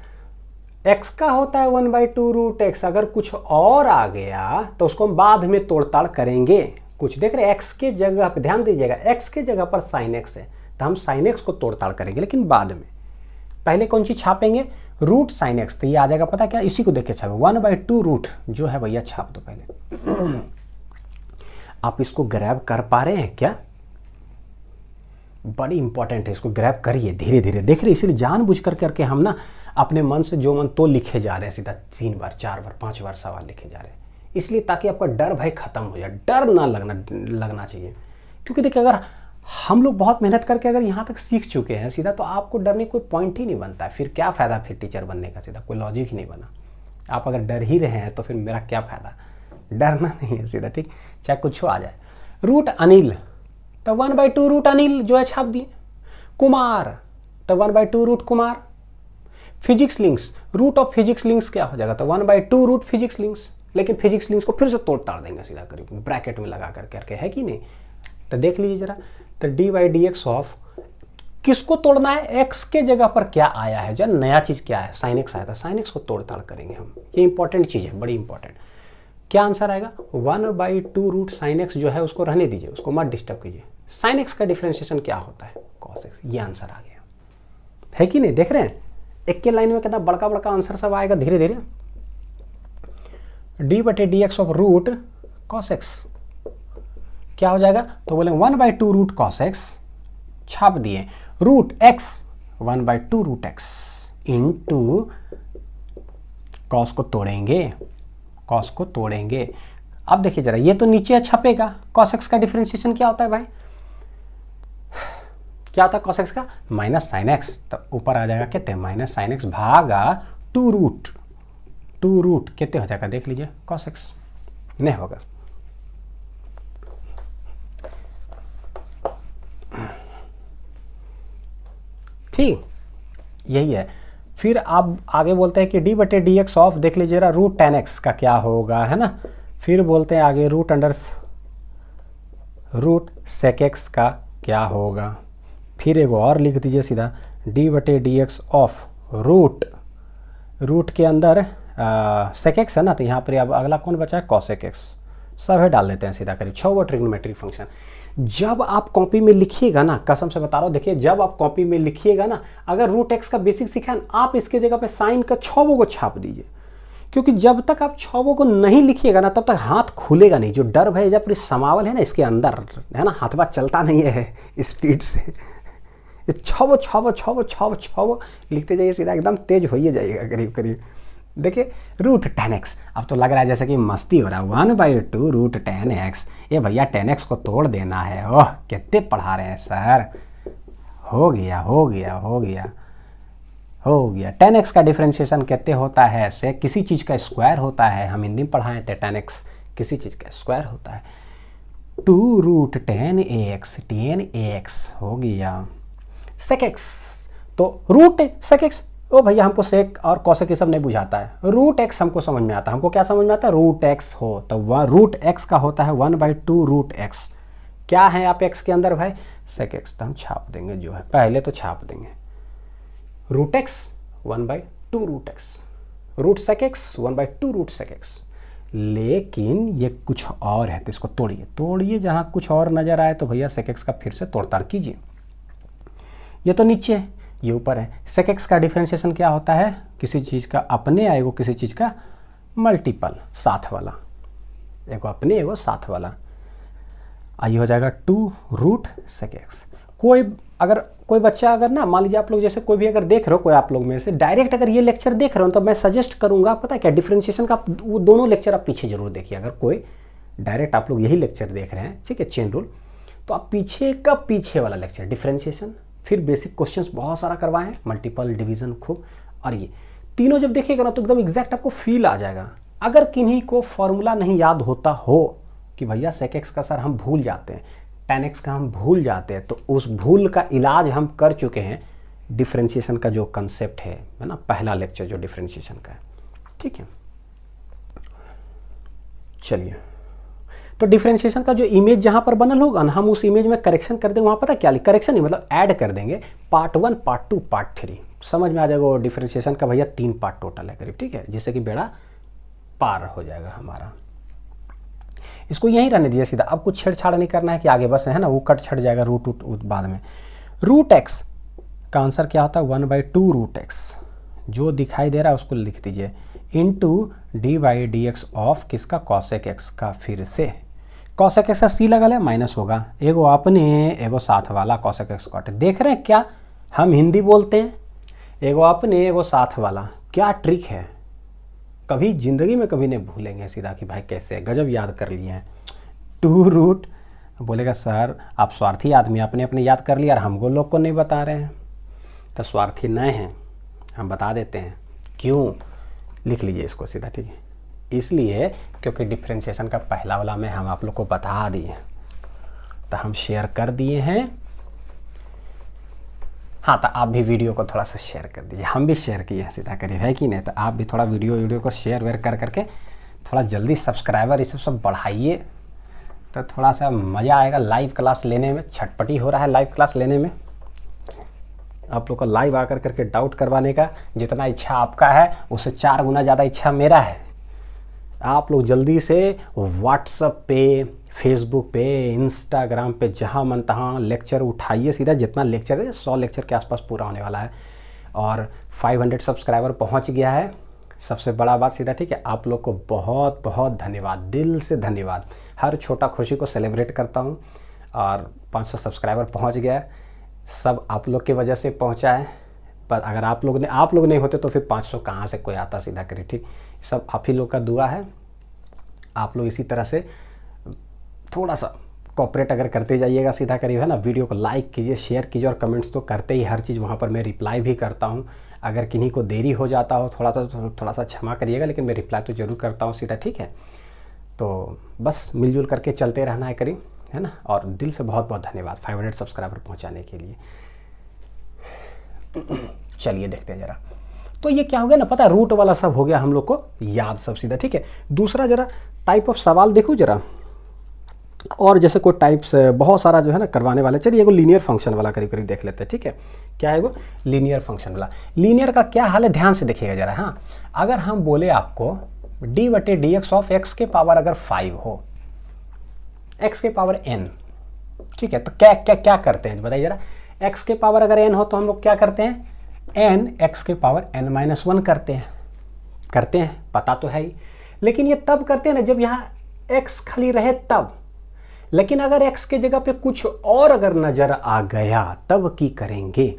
x का होता है 1/2 रूट एक्स, अगर कुछ और आ गया तो उसको हम बाद में तोड़ताड़ करेंगे। कुछ देख रहे, x के जगह पे ध्यान दीजिएगा, x के जगह पर साइन एक्स है, तो हम साइन एक्स को तोड़ताड़ करेंगे, लेकिन बाद में। पहले कौन सी छापेंगे, रूट साइन एक्स, तो ये आ जाएगा पता क्या, इसी को देख के छापे 1/2 रूट जो है भैया छाप दो पहले। आप इसको ग्रैब कर पा रहे हैं क्या, बड़ी इंपॉर्टेंट है, इसको ग्रैब करिए धीरे धीरे, देख रहे इसीलिए जानबूझ कर करके हम ना अपने मन से जो मन तो लिखे जा रहे हैं, सीधा 3 बार 4 बार 5 बार सवाल लिखे जा रहे हैं, इसलिए ताकि आपका डर भाई खत्म हो जाए, डर ना लगना चाहिए। क्योंकि देखिए अगर हम लोग बहुत मेहनत करके अगर यहाँ तक सीख चुके हैं सीधा, तो आपको डरने कोई पॉइंट ही नहीं बनता है, फिर क्या फ़ायदा फिर टीचर बनने का, सीधा कोई लॉजिक ही नहीं बना। आप अगर डर ही रहे हैं तो फिर मेरा क्या फ़ायदा, डरना नहीं है सीधा, ठीक, चाहे कुछ आ जाए। रूट अनिल, तो 1/2 रूट अनिल जो है छाप दिए। कुमार, तो 1/2 root Kumar. Physics Links, root of Physics Links क्या हो जाएगा, तो 1/2 रूट फिजिक्स लिंक्स, लेकिन फिजिक्स लिंक्स को फिर से तोड़ ताड़ देंगे सीधा करीब ब्रैकेट में लगा करके, है कि नहीं। तो देख लीजिए जरा, तो dy/dx ऑफ किसको तोड़ना है, x के जगह पर क्या आया है, जो नया चीज़ क्या है, साइन एक्स आया था, साइन एक्स को तोड़ ताड़ करेंगे हम, ये इंपॉर्टेंट चीज़ है, बड़ी इंपॉर्टेंट। क्या आंसर आएगा, 1/2 रूट साइन एक्स जो है उसको रहने दीजिए, उसको मत डिस्टर्ब कीजिए। साइन एक्स का डिफरेंशिएशन क्या होता है, कॉस एक्स, ये आंसर आ गया, है कि नहीं। देख रहे हैं एक के लाइन में कितना बड़का बड़का आंसर सब आएगा धीरे धीरे। d/dx of root cos x क्या हो जाएगा, तो बोले 1/2 रूट कॉस एक्स छाप दिए, root x 1/2 root x into cos को तोड़ेंगे, कॉस को तोड़ेंगे। अब देखिए जरा, ये तो नीचे छपेगा, कॉस एक्स का डिफरेंशिएशन क्या होता है भाई, क्या होता है कॉस एक्स का, माइनस साइन एक्स, तब ऊपर आ जाएगा कितने, माइनस साइन एक्स भागा 2 रूट कितने हो जाएगा, देख लीजिए कॉस एक्स नहीं होगा। ठीक, यही है। फिर आप आगे बोलते हैं कि d/dx ऑफ, देख लीजिए जरा, रूट tan x का क्या होगा, है ना। फिर बोलते हैं आगे रूट sec x का क्या होगा। फिर एक और लिख दीजिए सीधा, d/dx ऑफ रूट के अंदर sec x है ना, तो यहाँ पर अब अगला कौन बचा है, cosec x, सब है डाल देते हैं सीधा करीब 6 वो ट्रिग्नोमेट्रिक फंक्शन। जब आप कॉपी में लिखिएगा ना, कसम से बता रहा हूँ, देखिए जब आप कॉपी में लिखिएगा ना, अगर रूट एक्स का बेसिक सीखा है, आप इसके जगह पे साइन का 6 को छाप दीजिए, क्योंकि जब तक आप 6 को नहीं लिखिएगा ना, तब तक हाथ खुलेगा नहीं। जो डर भय जब पूरी समावल है ना इसके अंदर, है ना, हाथ बात चलता नहीं है स्पीड से, 6 लिखते जाइए, सीधा एकदम तेज होइए जाइएगा करीब करीब। देखिए रूट tan x, अब तो लग रहा है जैसे कि मस्ती हो रहा है, 1/2 रूट tan x, ये भैया tan x को तोड़ देना है। ओह कितने पढ़ा रहे हैं सर, हो गया। tan x का डिफरेंशिएशन कितने होता है, से किसी चीज़ का स्क्वायर होता है, हम हिंदी में पढ़ाए थे, tan x किसी चीज़ का स्क्वायर होता है। 2 रूट tan ax हो गया। sec x, तो रूट sec x, ओ भैया हमको सेक और कॉसेक ये सब नहीं बुझाता है, रूट एक्स हमको समझ में आता है। हमको क्या समझ में आता है, रूट एक्स हो, तो वह रूट एक्स का होता है 1/2 रूट एक्स। क्या है आप एक्स के अंदर भाई, सेक एक्स, तो हम छाप देंगे, जो है पहले तो छाप देंगे root x 1/2 root x, root sec x 1/2 root sec x. लेकिन ये कुछ और है, तो इसको तोड़िए, जहाँ कुछ और नजर आए तो भैया सेक एक्स का फिर से तोड़ताड़ कीजिए। ये तो नीचे है, ये ऊपर है। सेक एक्स का डिफरेंशिएशन क्या होता है, किसी चीज़ का अपने आएगो, किसी चीज़ का मल्टीपल, साथ वाला, एगो अपने एगो साथ वाला, आइए हो जाएगा 2 रूट सेक एक्स। कोई बच्चा अगर ना, मान लीजिए आप लोग जैसे कोई भी अगर देख रहे हो, कोई आप लोग में से डायरेक्ट अगर ये लेक्चर देख रहे हो, तो मैं सजेस्ट करूंगा, पता है क्या, डिफरेंशिएशन का वो दोनों लेक्चर आप पीछे जरूर देखिए। अगर कोई डायरेक्ट आप लोग यही लेक्चर देख रहे हैं, ठीक है, चेन रूल, तो आप पीछे वाला लेक्चर डिफरेंशिएशन, फिर बेसिक क्वेश्चंस बहुत सारा करवाए हैं, मल्टीपल, डिवीजन खूब, और ये तीनों जब देखिएगा ना तो एकदम एग्जैक्ट आपको फील आ जाएगा। अगर किन्हीं को फॉर्मूला नहीं याद होता हो कि भैया सेक एक्स का सर हम भूल जाते हैं, tan x का हम भूल जाते हैं, तो उस भूल का इलाज हम कर चुके हैं डिफरेंशिएशन का जो कंसेप्ट है ना, पहला लेक्चर जो डिफरेंशिएशन का है, ठीक है। चलिए, तो डिफरेंशिएशन का जो इमेज जहां पर बनल होगा ना, हम उस इमेज में करेक्शन कर देंगे। वहां पता क्या, करेक्शन नहीं मतलब ऐड कर देंगे, पार्ट 1, पार्ट 2, पार्ट 3, समझ में आ जाएगा। डिफरेंशिएशन का भैया 3 पार्ट टोटल है करीब, ठीक है, जिससे कि बेड़ा पार हो जाएगा हमारा। इसको यहीं रहने दीजिए सीधा, अब कुछ छेड़छाड़ नहीं करना है कि आगे बस है ना, वो कट छट जाएगा, रूट बाद में। रूट एक्स का आंसर क्या होता है 1/2√x, जो दिखाई दे रहा है उसको लिख दीजिए, इंटू d/dx ऑफ किसका, cosec x का। फिर से cosec x का c लगल है, माइनस होगा, एगो अपने एगो साथ वाला cosec x कॉट। देख रहे हैं क्या हम हिंदी बोलते हैं, एगो अपने एगो साथ वाला, क्या ट्रिक है, कभी जिंदगी में कभी नहीं भूलेंगे सीधा कि भाई कैसे गजब याद कर लिए हैं। 2 बोलेगा सर आप स्वार्थी आदमी, आपने अपने याद कर लिया और हमको लोग को नहीं बता रहे हैं। तो स्वार्थी नहीं हैं, हम बता देते हैं क्यों, लिख लीजिए इसको सीधा, ठीक है। इसलिए क्योंकि डिफ्रेंशिएशन का पहला वाला में हम आप लोग को बता दिए, तो हम शेयर कर दिए हैं। हाँ, तो आप भी वीडियो को थोड़ा सा शेयर कर दीजिए, हम भी शेयर किए हैं सीधा करिए, है कि नहीं। तो आप भी थोड़ा वीडियो को शेयर वेयर कर करके थोड़ा जल्दी सब्सक्राइबर ये सब बढ़ाइए, तो थोड़ा सा मज़ा आएगा लाइव क्लास लेने में। छटपटी हो रहा है लाइव क्लास लेने में, आप लोग को लाइव आकर करके डाउट करवाने का जितना इच्छा आपका है उससे 4 गुना ज़्यादा इच्छा मेरा है। आप लोग जल्दी से व्हाट्सएप पे, फेसबुक पे, इंस्टाग्राम पे, जहाँ मन तहाँ लेक्चर उठाइए सीधा, जितना लेक्चर है 100 लेक्चर के आसपास पूरा होने वाला है। और 500 सब्सक्राइबर पहुँच गया है, सबसे बड़ा बात सीधा, ठीक है। आप लोग को बहुत बहुत धन्यवाद, दिल से धन्यवाद। हर छोटा खुशी को सेलिब्रेट करता हूँ। और 500 सब्सक्राइबर पहुँच गया है, सब आप लोग की वजह से पहुँचा है। पर अगर आप लोग नहीं होते तो फिर 500 कहाँ से कोई आता सीधा करिए, ठीक। सब आप ही लोग का दुआ है। आप लोग इसी तरह से थोड़ा सा कोऑपरेट अगर करते जाइएगा सीधा करिए, है ना। वीडियो को लाइक कीजिए, शेयर कीजिए, और कमेंट्स तो करते ही, हर चीज़ वहाँ पर मैं रिप्लाई भी करता हूँ। अगर किन्हीं को देरी हो जाता हो थोड़ा सा क्षमा करिएगा, लेकिन मैं रिप्लाई तो ज़रूर करता हूँ सीधा, ठीक है। तो बस मिलजुल करके चलते रहना है करीब, है ना। और दिल से बहुत बहुत धन्यवाद 500 सब्सक्राइबर पहुँचाने के लिए। चलिए देखते हैं ज़रा, तो ये क्या हो गया ना, पता है, रूट वाला सब हो गया हम लोग को याद सब सीधा, ठीक है। दूसरा ज़रा टाइप ऑफ सवाल देखो ज़रा, और जैसे कोई टाइप्स बहुत सारा जो है ना करवाने वाले। चलिए एगो लीनियर फंक्शन वाला करीब करीब देख लेते हैं, ठीक है। क्या है वो लीनियर फंक्शन वाला, लीनियर का क्या हाल है ध्यान से देखिएगा ज़रा। हाँ, अगर हम बोले आपको d/dx ऑफ x के पावर अगर 5 हो, x के पावर n, ठीक है, तो क्या क्या क्या करते हैं बताइए ज़रा। x के पावर अगर n हो तो हम लोग क्या करते हैं, n x के पावर n-1 करते हैं, पता तो है ही। लेकिन ये तब करते हैं ना जब यहाँ x खाली रहे तब। लेकिन अगर x के जगह पे कुछ और अगर नजर आ गया तब की करेंगे,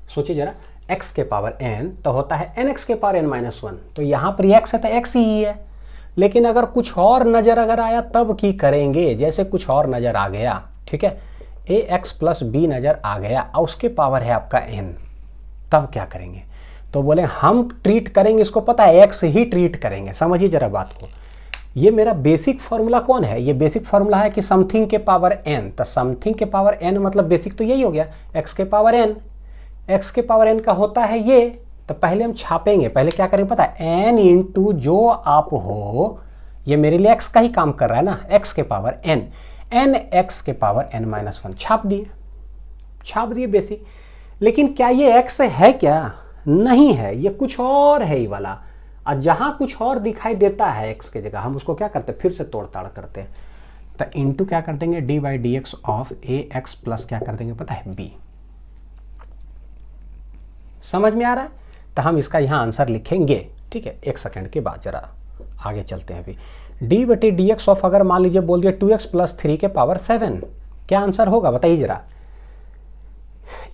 सोचिए जरा। x के पावर n तो होता है nx के पावर n-1, तो यहाँ पर x है तो x ही है। लेकिन अगर कुछ और नजर अगर आया तब की करेंगे, जैसे कुछ और नजर आ गया, ठीक है, ax + b नजर आ गया और उसके पावर है आपका n, तब क्या करेंगे, तो बोले हम ट्रीट करेंगे इसको, पता है, x ही ट्रीट करेंगे। समझिए जरा बात को। ये मेरा बेसिक फार्मूला कौन है, ये बेसिक फार्मूला है कि समथिंग के पावर n, तो समथिंग के पावर n मतलब बेसिक तो यही हो गया, x के पावर n। x के पावर n का होता है ये, तो पहले हम छापेंगे, पहले क्या करेंगे पता है, n इंटू जो आप हो, ये मेरे लिए x का ही काम कर रहा है ना, x के पावर n, n x के पावर n-1 छाप दिए बेसिक। लेकिन क्या ये x है क्या, नहीं है, ये कुछ और है ये वाला। और जहां कुछ और दिखाई देता है x के जगह, हम उसको क्या करते हैं, फिर से तोड़ ताड़ करते हैं। तो इंटू क्या कर देंगे, d/dx ऑफ ax प्लस क्या कर देंगे पता है, b। समझ में आ रहा है। तो हम इसका यहाँ आंसर लिखेंगे, ठीक है, 1 सेकंड के बाद। जरा आगे चलते हैं। अभी d/dx ऑफ अगर मान लीजिए बोल दिया 2x + 3 के पावर 7, क्या आंसर होगा बताइए जरा।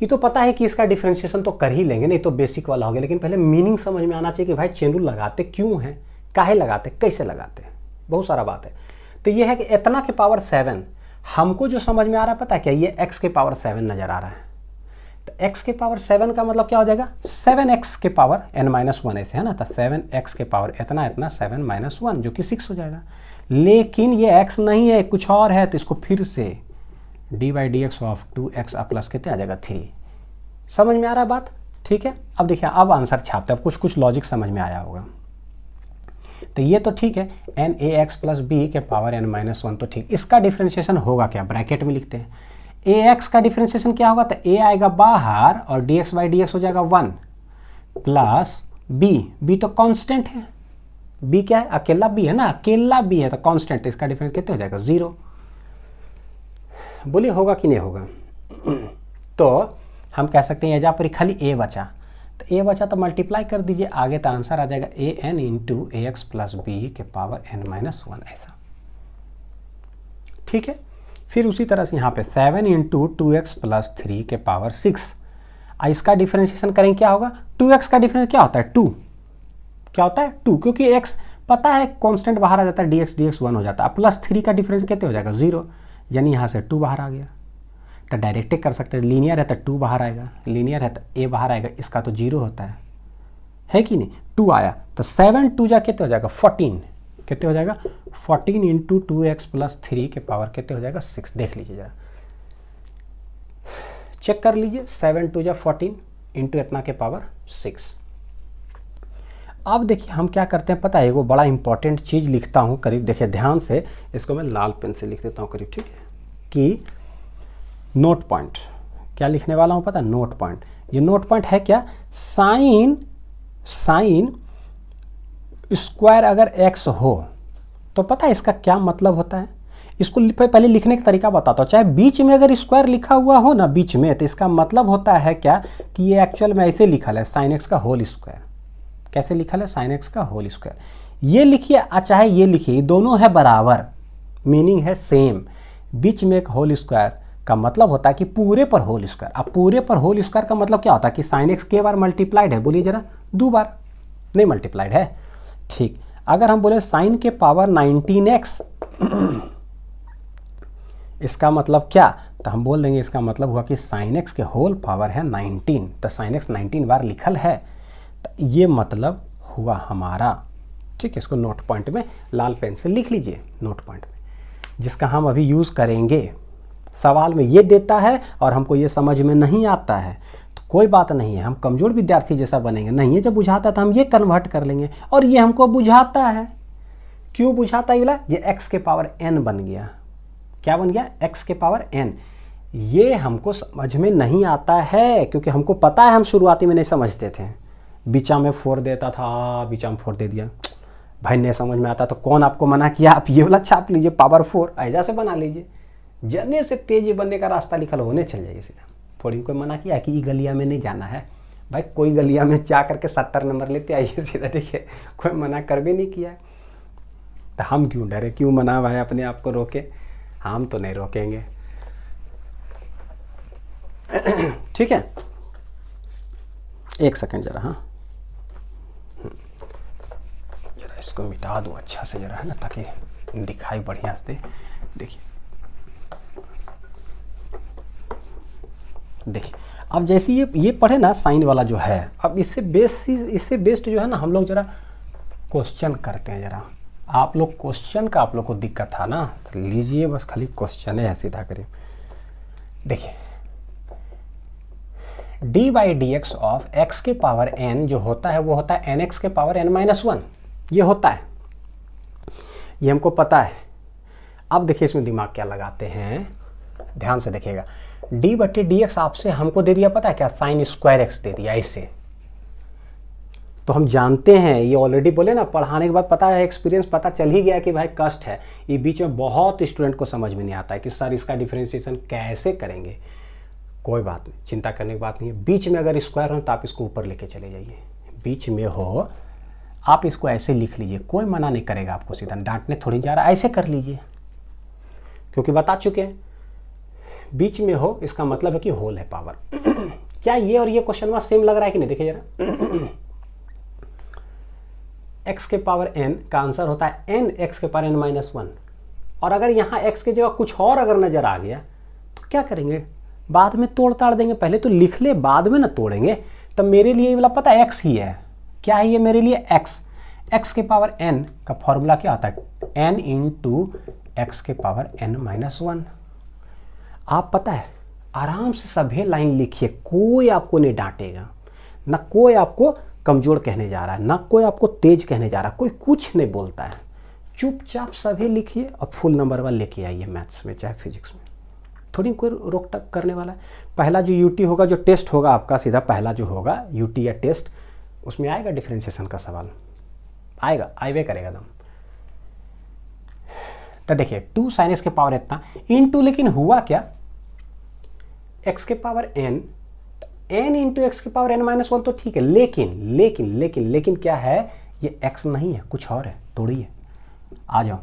ये तो पता है कि इसका डिफरेंशिएशन तो कर ही लेंगे, नहीं तो बेसिक वाला हो गया। लेकिन पहले मीनिंग समझ में आना चाहिए कि भाई चेन रूल लगाते क्यों हैं, काहे लगाते, कैसे लगाते हैं, बहुत सारा बात है। तो ये है कि इतना के पावर 7 हमको जो समझ में आ रहा है पता है क्या, ये x के पावर 7 नजर आ रहा है। तो x के पावर 7 का मतलब क्या हो जाएगा, 7x के पावर n-1 ऐसे है ना। तो 7x के पावर इतना 7-1 जो कि 6 हो जाएगा। लेकिन ये x नहीं है, कुछ और है, तो इसको फिर से d/dx ऑफ 2x प्लस कितने आ जाएगा 3। समझ में आ रहा है बात, ठीक है। अब देखिए, अब आंसर छापते हैं, अब कुछ लॉजिक समझ में आया होगा। तो ये तो ठीक है, n(ax + b के पावर n-1 तो ठीक। इसका डिफरेंशिएशन होगा क्या, ब्रैकेट में लिखते हैं। ax का डिफरेंशिएशन क्या होगा, तो a आएगा बाहर और dx/dx हो जाएगा 1 प्लस b तो कांस्टेंट है, b क्या है, अकेला b है ना, अकेला b है तो कांस्टेंट, तो इसका डिफरेंस कितने हो जाएगा 0। बोलिए होगा कि नहीं होगा। तो हम कह सकते हैं यहाँ पर खाली ए बचा, तो ए बचा तो मल्टीप्लाई कर दीजिए, आगे तो आंसर आ जाएगा A N into A x plus B के पावर n माइनस 1 ऐसा। ठीक है, फिर उसी तरह से यहाँ पे 7 इंटू 2x प्लस 3 के पावर 6। इसका डिफरेंशिएशन करेंगे, क्या होगा, 2x का डिफरेंस क्या होता है 2, क्या होता है 2, क्योंकि x पता है कांस्टेंट बाहर आ जाता है, dx 1 हो जाता है, प्लस 3 का डिफरेंस कितने हो जाएगा 0, यानी यहाँ से 2 बाहर आ गया। तो डायरेक्ट कर सकते हैं, लीनियर है तो 2 बाहर आएगा, लीनियर है तो a बाहर आएगा, इसका तो 0 होता है कि नहीं, 2 आया तो 7 2 जा कितने हो जाएगा 14, कितने हो जाएगा 14 इंटू 2x प्लस 3 के पावर कितने हो जाएगा 6। देख लीजिए जरा, चेक कर लीजिए, 7 2 जा 14 इंटू इतना के पावर 6। अब देखिए हम क्या करते हैं पता है, वो बड़ा इंपॉर्टेंट चीज़ लिखता हूँ करीब, देखिए ध्यान से, इसको मैं लाल पेन से लिख देता हूँ करीब, ठीक है, कि नोट पॉइंट, क्या लिखने वाला हूँ पता है, नोट पॉइंट। ये नोट पॉइंट है क्या, साइन स्क्वायर अगर x हो तो पता है इसका क्या मतलब होता है। इसको पहले लिखने का तरीका बताता हूँ, चाहे बीच में अगर स्क्वायर लिखा हुआ हो ना बीच में, तो इसका मतलब होता है क्या कि ये एक्चुअल में ऐसे लिखा है साइन एक्स का होल स्क्वायर। कैसे लिखा है, साइन एक्स का होल स्क्वायर, ये लिखिए चाहे ये लिखिए, दोनों है बराबर, मीनिंग है सेम। बीच में एक होल स्क्वायर का मतलब होता है कि पूरे पर होल स्क्वायर। अब पूरे पर होल स्क्वायर का मतलब क्या होता है कि साइन एक्स के बार मल्टीप्लाइड है, बोलिए जरा, 2 बार नहीं मल्टीप्लाइड है। ठीक, अगर हम बोले साइन के पावर 19x इसका मतलब क्या, तो हम बोल देंगे इसका मतलब हुआ कि साइन एक्स के होल पावर है 19, तो साइन एक्स 19 बार लिखल है, तो ये मतलब हुआ हमारा। ठीक है, इसको नोट पॉइंट में लाल पेन से लिख लीजिए, नोट पॉइंट में, जिसका हम अभी यूज़ करेंगे। सवाल में ये देता है और हमको ये समझ में नहीं आता है तो कोई बात नहीं है, हम कमज़ोर विद्यार्थी जैसा बनेंगे नहीं है, जब बुझाता है तो हम ये कन्वर्ट कर लेंगे, और ये हमको बुझाता है। क्यों बुझाता है बोला, ये x के पावर n बन गया, क्या बन गया, x के पावर n। ये हमको समझ में नहीं आता है क्योंकि हमको पता है, हम शुरुआती में नहीं समझते थे, बीचा में 4 देता था, बीचा में 4 दे दिया, भाई नहीं समझ में आता तो कौन आपको मना किया, आप ये वाला छाप लीजिए पावर 4, ऐसा से बना लीजिए, जने से तेजी बनने का रास्ता लिखल होने चल जाइए सीधा। थोड़ी कोई मना किया कि गलिया में नहीं जाना है, भाई कोई गलिया में जा करके 70 नंबर लेते आइए सीधा, ठीक है, कोई मना कर भी नहीं किया। तो हम क्यों डरे, क्यों मना भाई अपने आप को रोके, हम तो नहीं रोकेंगे। ठीक है, एक सेकंड जरा, हाँ जरा इसको मिटा दूँ अच्छा से जरा, है ना, ताकि दिखाई बढ़िया से। देखिए अब जैसे ये पढ़े ना साइन वाला जो है, अब इससे बेस्ड जो है ना हम लोग जरा क्वेश्चन करते हैं। जरा आप लोग क्वेश्चन का आप लोग को दिक्कत था ना, तो लीजिए बस खाली क्वेश्चन है, सीधा करिए। देखिए D by d x of x के पावर n जो होता है वो होता है एन एक्स के पावर n माइनस 1, ये होता है, ये हमको पता है। अब देखिए इसमें दिमाग क्या लगाते हैं, ध्यान से देखिएगा। डी बटे डी एक्स आपसे हमको दे दिया पता है क्या, साइन स्क्वायर एक्स दे दिया ऐसे, तो हम जानते हैं, ये ऑलरेडी बोले ना पढ़ाने के बाद पता है, एक्सपीरियंस पता चल ही गया कि भाई कष्ट है। ये बीच में बहुत स्टूडेंट को समझ में नहीं आता है कि सर इसका डिफरेंशिएशन कैसे करेंगे। कोई बात नहीं, चिंता करने की बात नहीं है। बीच में अगर स्क्वायर हो तो आप इसको ऊपर लेके चले जाइए, बीच में हो आप इसको ऐसे लिख लीजिए, कोई मना नहीं करेगा आपको, सीधा डांटने थोड़ी जा रहा है, ऐसे कर लीजिए, क्योंकि बता चुके हैं बीच में हो इसका मतलब है कि होल है पावर। क्या ये और ये क्वेश्चन में सेम लग रहा है कि नहीं, देखिए जरा। x के पावर n का आंसर होता है n x के पावर n माइनस 1, और अगर यहाँ x की जगह कुछ और अगर नजर आ गया तो क्या करेंगे, बाद में तोड़ ताड़ देंगे, पहले तो लिख ले बाद में ना तोड़ेंगे। तो मेरे लिए ये वाला पता है x ही है, क्या है ये मेरे लिए x के पावर n का फॉर्मूला क्या होता है n इंटू एक्स के पावर n माइनस 1। आप पता है आराम से सभी लाइन लिखिए, कोई आपको नहीं डांटेगा, ना कोई आपको कमजोर कहने जा रहा है, ना कोई आपको तेज कहने जा रहा है, कोई कुछ नहीं बोलता है। चुपचाप सभी लिखिए और फुल नंबर वाला लेके आइए मैथ्स में चाहे फिजिक्स में, थोड़ी कोई रोक टक करने वाला है। पहला जो यूटी होगा, जो टेस्ट होगा आपका, सीधा पहला जो होगा यूटी या टेस्ट, उसमें आएगा डिफरेंशिएशन का सवाल, आएगा, आइए करेगा दम। तो देखिए 2 साइन एक्स के पावर इतना इनटू, लेकिन हुआ क्या, x के power n, n into x की पावर n माइनस वन तो ठीक है, लेकिन लेकिन लेकिन लेकिन क्या है, ये x नहीं है, कुछ और है, तोड़िए, आ जाओ,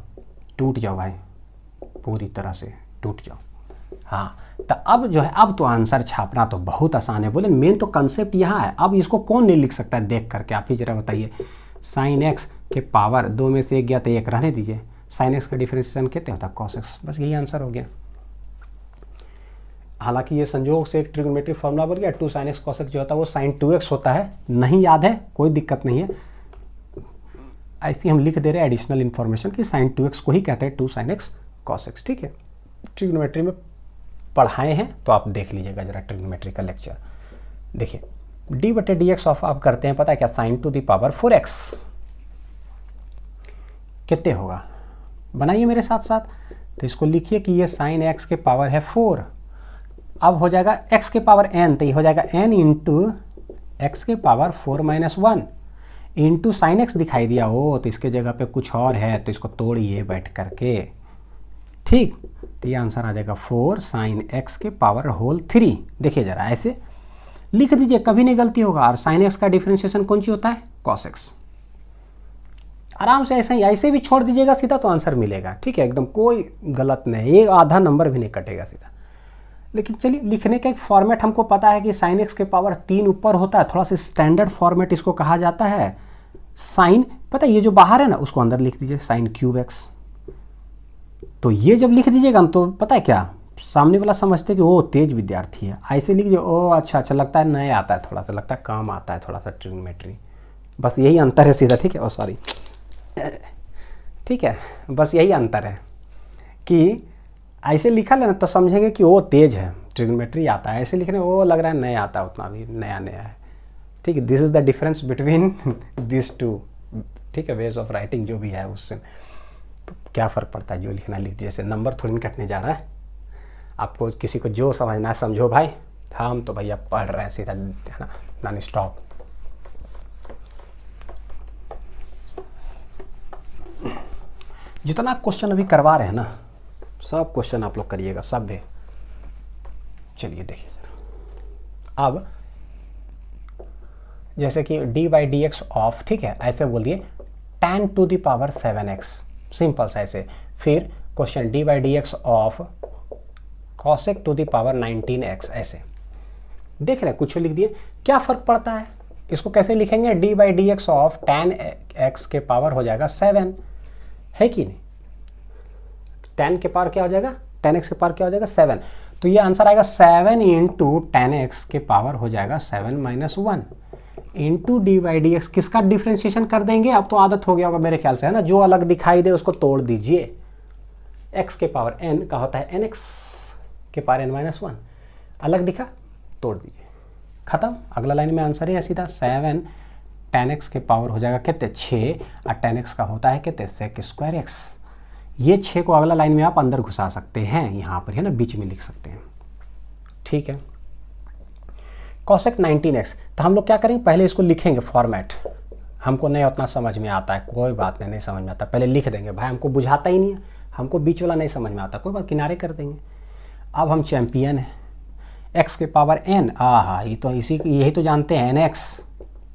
टूट जाओ भाई, पूरी तरह से टूट जाओ। हाँ, तो अब जो है, अब तो आंसर छापना तो बहुत आसान है। बोले मेन तो कंसेप्ट यहाँ है। अब इसको कौन नहीं लिख सकता है देख करके, आप ही जरा बताइए। साइन एक्स के पावर दो में से एक गया तो एक रहने दीजिए, साइन एक्स का डिफरेंशिएशन कितने होता है, कॉस एक्स, बस यही आंसर हो गया। हालांकि ये संयोग से एक ट्रिग्नोमेट्रिक फॉर्मूला बन गया, 2 sin x cos x जो होता है वो sin 2x होता है, नहीं याद है कोई दिक्कत नहीं है, ऐसी हम लिख दे रहे हैं एडिशनल इन्फॉर्मेशन कि sin 2x को ही कहते हैं 2 sin x cos x, ठीक है। ट्रिग्नोमेट्री में पढ़ाए हैं तो आप देख लीजिएगा जरा ट्रिग्नोमेट्री का लेक्चर। देखिए डी बटे डी एक्स ऑफ आप करते हैं, पता है क्या, sign to the power 4x कितने होगा, बनाइए मेरे साथ साथ। तो इसको लिखिए कि ये साइन x के पावर है 4, अब हो जाएगा x के पावर n, तो ये हो जाएगा n इंटू एक्स के power 4 minus 1 into sine x दिखाई दिया हो, तो इसके जगह पे कुछ और है, तो इसको तोड़िए बैठ करके, ठीक। तो ये आंसर आ जाएगा 4 साइन x के पावर होल 3। देखिए जरा ऐसे लिख दीजिए, कभी नहीं गलती होगा। और साइन x का डिफरेंशिएशन कौन सी होता है, कॉस x। आराम से ऐसे ही ऐसे भी छोड़ दीजिएगा सीधा तो आंसर मिलेगा, ठीक है, एकदम कोई गलत नहीं, एक आधा नंबर भी नहीं कटेगा सीधा। लेकिन चलिए लिखने का एक फॉर्मेट हमको पता है कि साइन एक्स के पावर 3 ऊपर होता है, थोड़ा सा स्टैंडर्ड फॉर्मेट इसको कहा जाता है। साइन, पता है ये जो बाहर है ना उसको अंदर लिख दीजिए, साइन क्यूब एक्स। तो ये जब लिख दीजिएगा तो पता है क्या, सामने वाला समझते हैं कि वो तेज विद्यार्थी है, ऐसे लिख दीजिए, ओ अच्छा अच्छा लगता है, नया आता है, थोड़ा सा लगता है काम आता है थोड़ा सा ट्रिग्नोमेट्री, बस यही अंतर है सीधा, ठीक है। ओ सॉरी, ठीक है, बस यही अंतर है कि ऐसे लिखा लेना तो समझेंगे कि वो तेज है, ट्रिग्नोमेट्री आता है, ऐसे लिखने वो लग रहा है नहीं आता, उतना भी नया नया है, ठीक है। This is the difference between this two, ठीक है, वेज ऑफ राइटिंग जो भी है उससे। तो क्या फ़र्क पड़ता है, जो लिखना लिख, जैसे नंबर थोड़ी नहीं कटने जा रहा है। आपको किसी को जो समझना है समझो भाई, हम तो भैया पढ़ रहे हैं सीधा, है ना, नॉन स्टॉप। जितना क्वेश्चन अभी करवा रहे हैं ना, सब क्वेश्चन आप लोग करिएगा, सब है। चलिए देखिए अब जैसे कि d by d x of, ठीक है, ऐसे बोल दिए tan to the power 7x, simple सा ऐसे। फिर question d by d x of cosec to the power 19x, ऐसे देख रहे हैं, कुछ लिख दिए, क्या फ़र्क पड़ता है। इसको कैसे लिखेंगे, D by d x of tan x के पावर हो जाएगा 7, है कि नहीं, tan के पावर क्या हो जाएगा, tan x के पावर क्या हो जाएगा 7, तो ये आंसर आएगा 7 इंटू tan x के पावर हो जाएगा 7 minus 1 into D by d x, किसका डिफ्रेंशिएशन कर देंगे, अब तो आदत हो गया होगा मेरे ख्याल से, है ना, जो अलग दिखाई दे उसको तोड़ दीजिए। x के पावर n का होता है nx के पावर n माइनस 1, अलग दिखा, तोड़ दीजिए, खत्म। अगला लाइन में आंसर है सीधा 7 tan x के पावर हो जाएगा कितने 6, और tan x का होता है कितने sec स्क्वायर x। ये 6 को अगला लाइन में आप अंदर घुसा सकते हैं, यहाँ पर है ना, बीच में लिख सकते हैं, ठीक है। cosec 19x, तो हम लोग क्या करेंगे, पहले इसको लिखेंगे फॉर्मेट, हमको नहीं उतना समझ में आता है, कोई बात नहीं, नहीं समझ में आता, पहले लिख देंगे भाई, हमको बुझाता ही नहीं है, हमको बीच वाला नहीं समझ में आता, कोई बात, किनारे कर देंगे। अब हम चैंपियन हैं, x के पावर n, ये तो यही तो जानते हैं, nx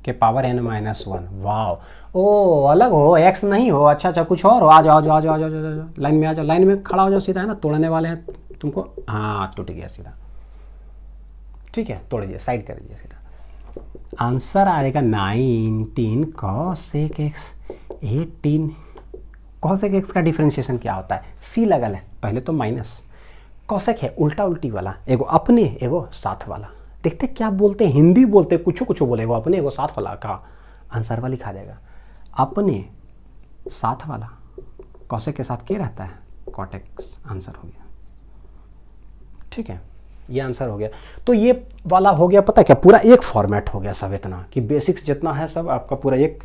के पावर n माइनस 1, वाह, ओ अलग हो, x नहीं हो, अच्छा अच्छा कुछ और हो, आ जाओ आ जाओ आ जाओ आ जाओ, लाइन में आ जाओ, लाइन में खड़ा हो जाओ सीधा, है ना, तोड़ने वाले हैं तुमको, हाँ टूट गया सीधा, ठीक है, तोड़िए, साइड कर दीजिए सीधा। आंसर आएगा 19 cosec x, 18 cosec x का डिफरेंशिएशन क्या होता है, c लगल है, पहले तो माइनस, cosec है उल्टा उल्टी वाला, एगो अपने एगो साथ वाला, देखते क्या बोलते हैं, हिंदी बोलते कुछ कुछ बोले, एगो अपने एगो साथ वाला का आंसर वाला लिखा जाएगा, अपने साथ वाला, cosec के साथ क्या रहता है, cot x, आंसर हो गया, ठीक है, ये आंसर हो गया। तो ये वाला हो गया, पता है क्या, पूरा एक फॉर्मेट हो गया सब, इतना कि बेसिक्स जितना है सब आपका पूरा एक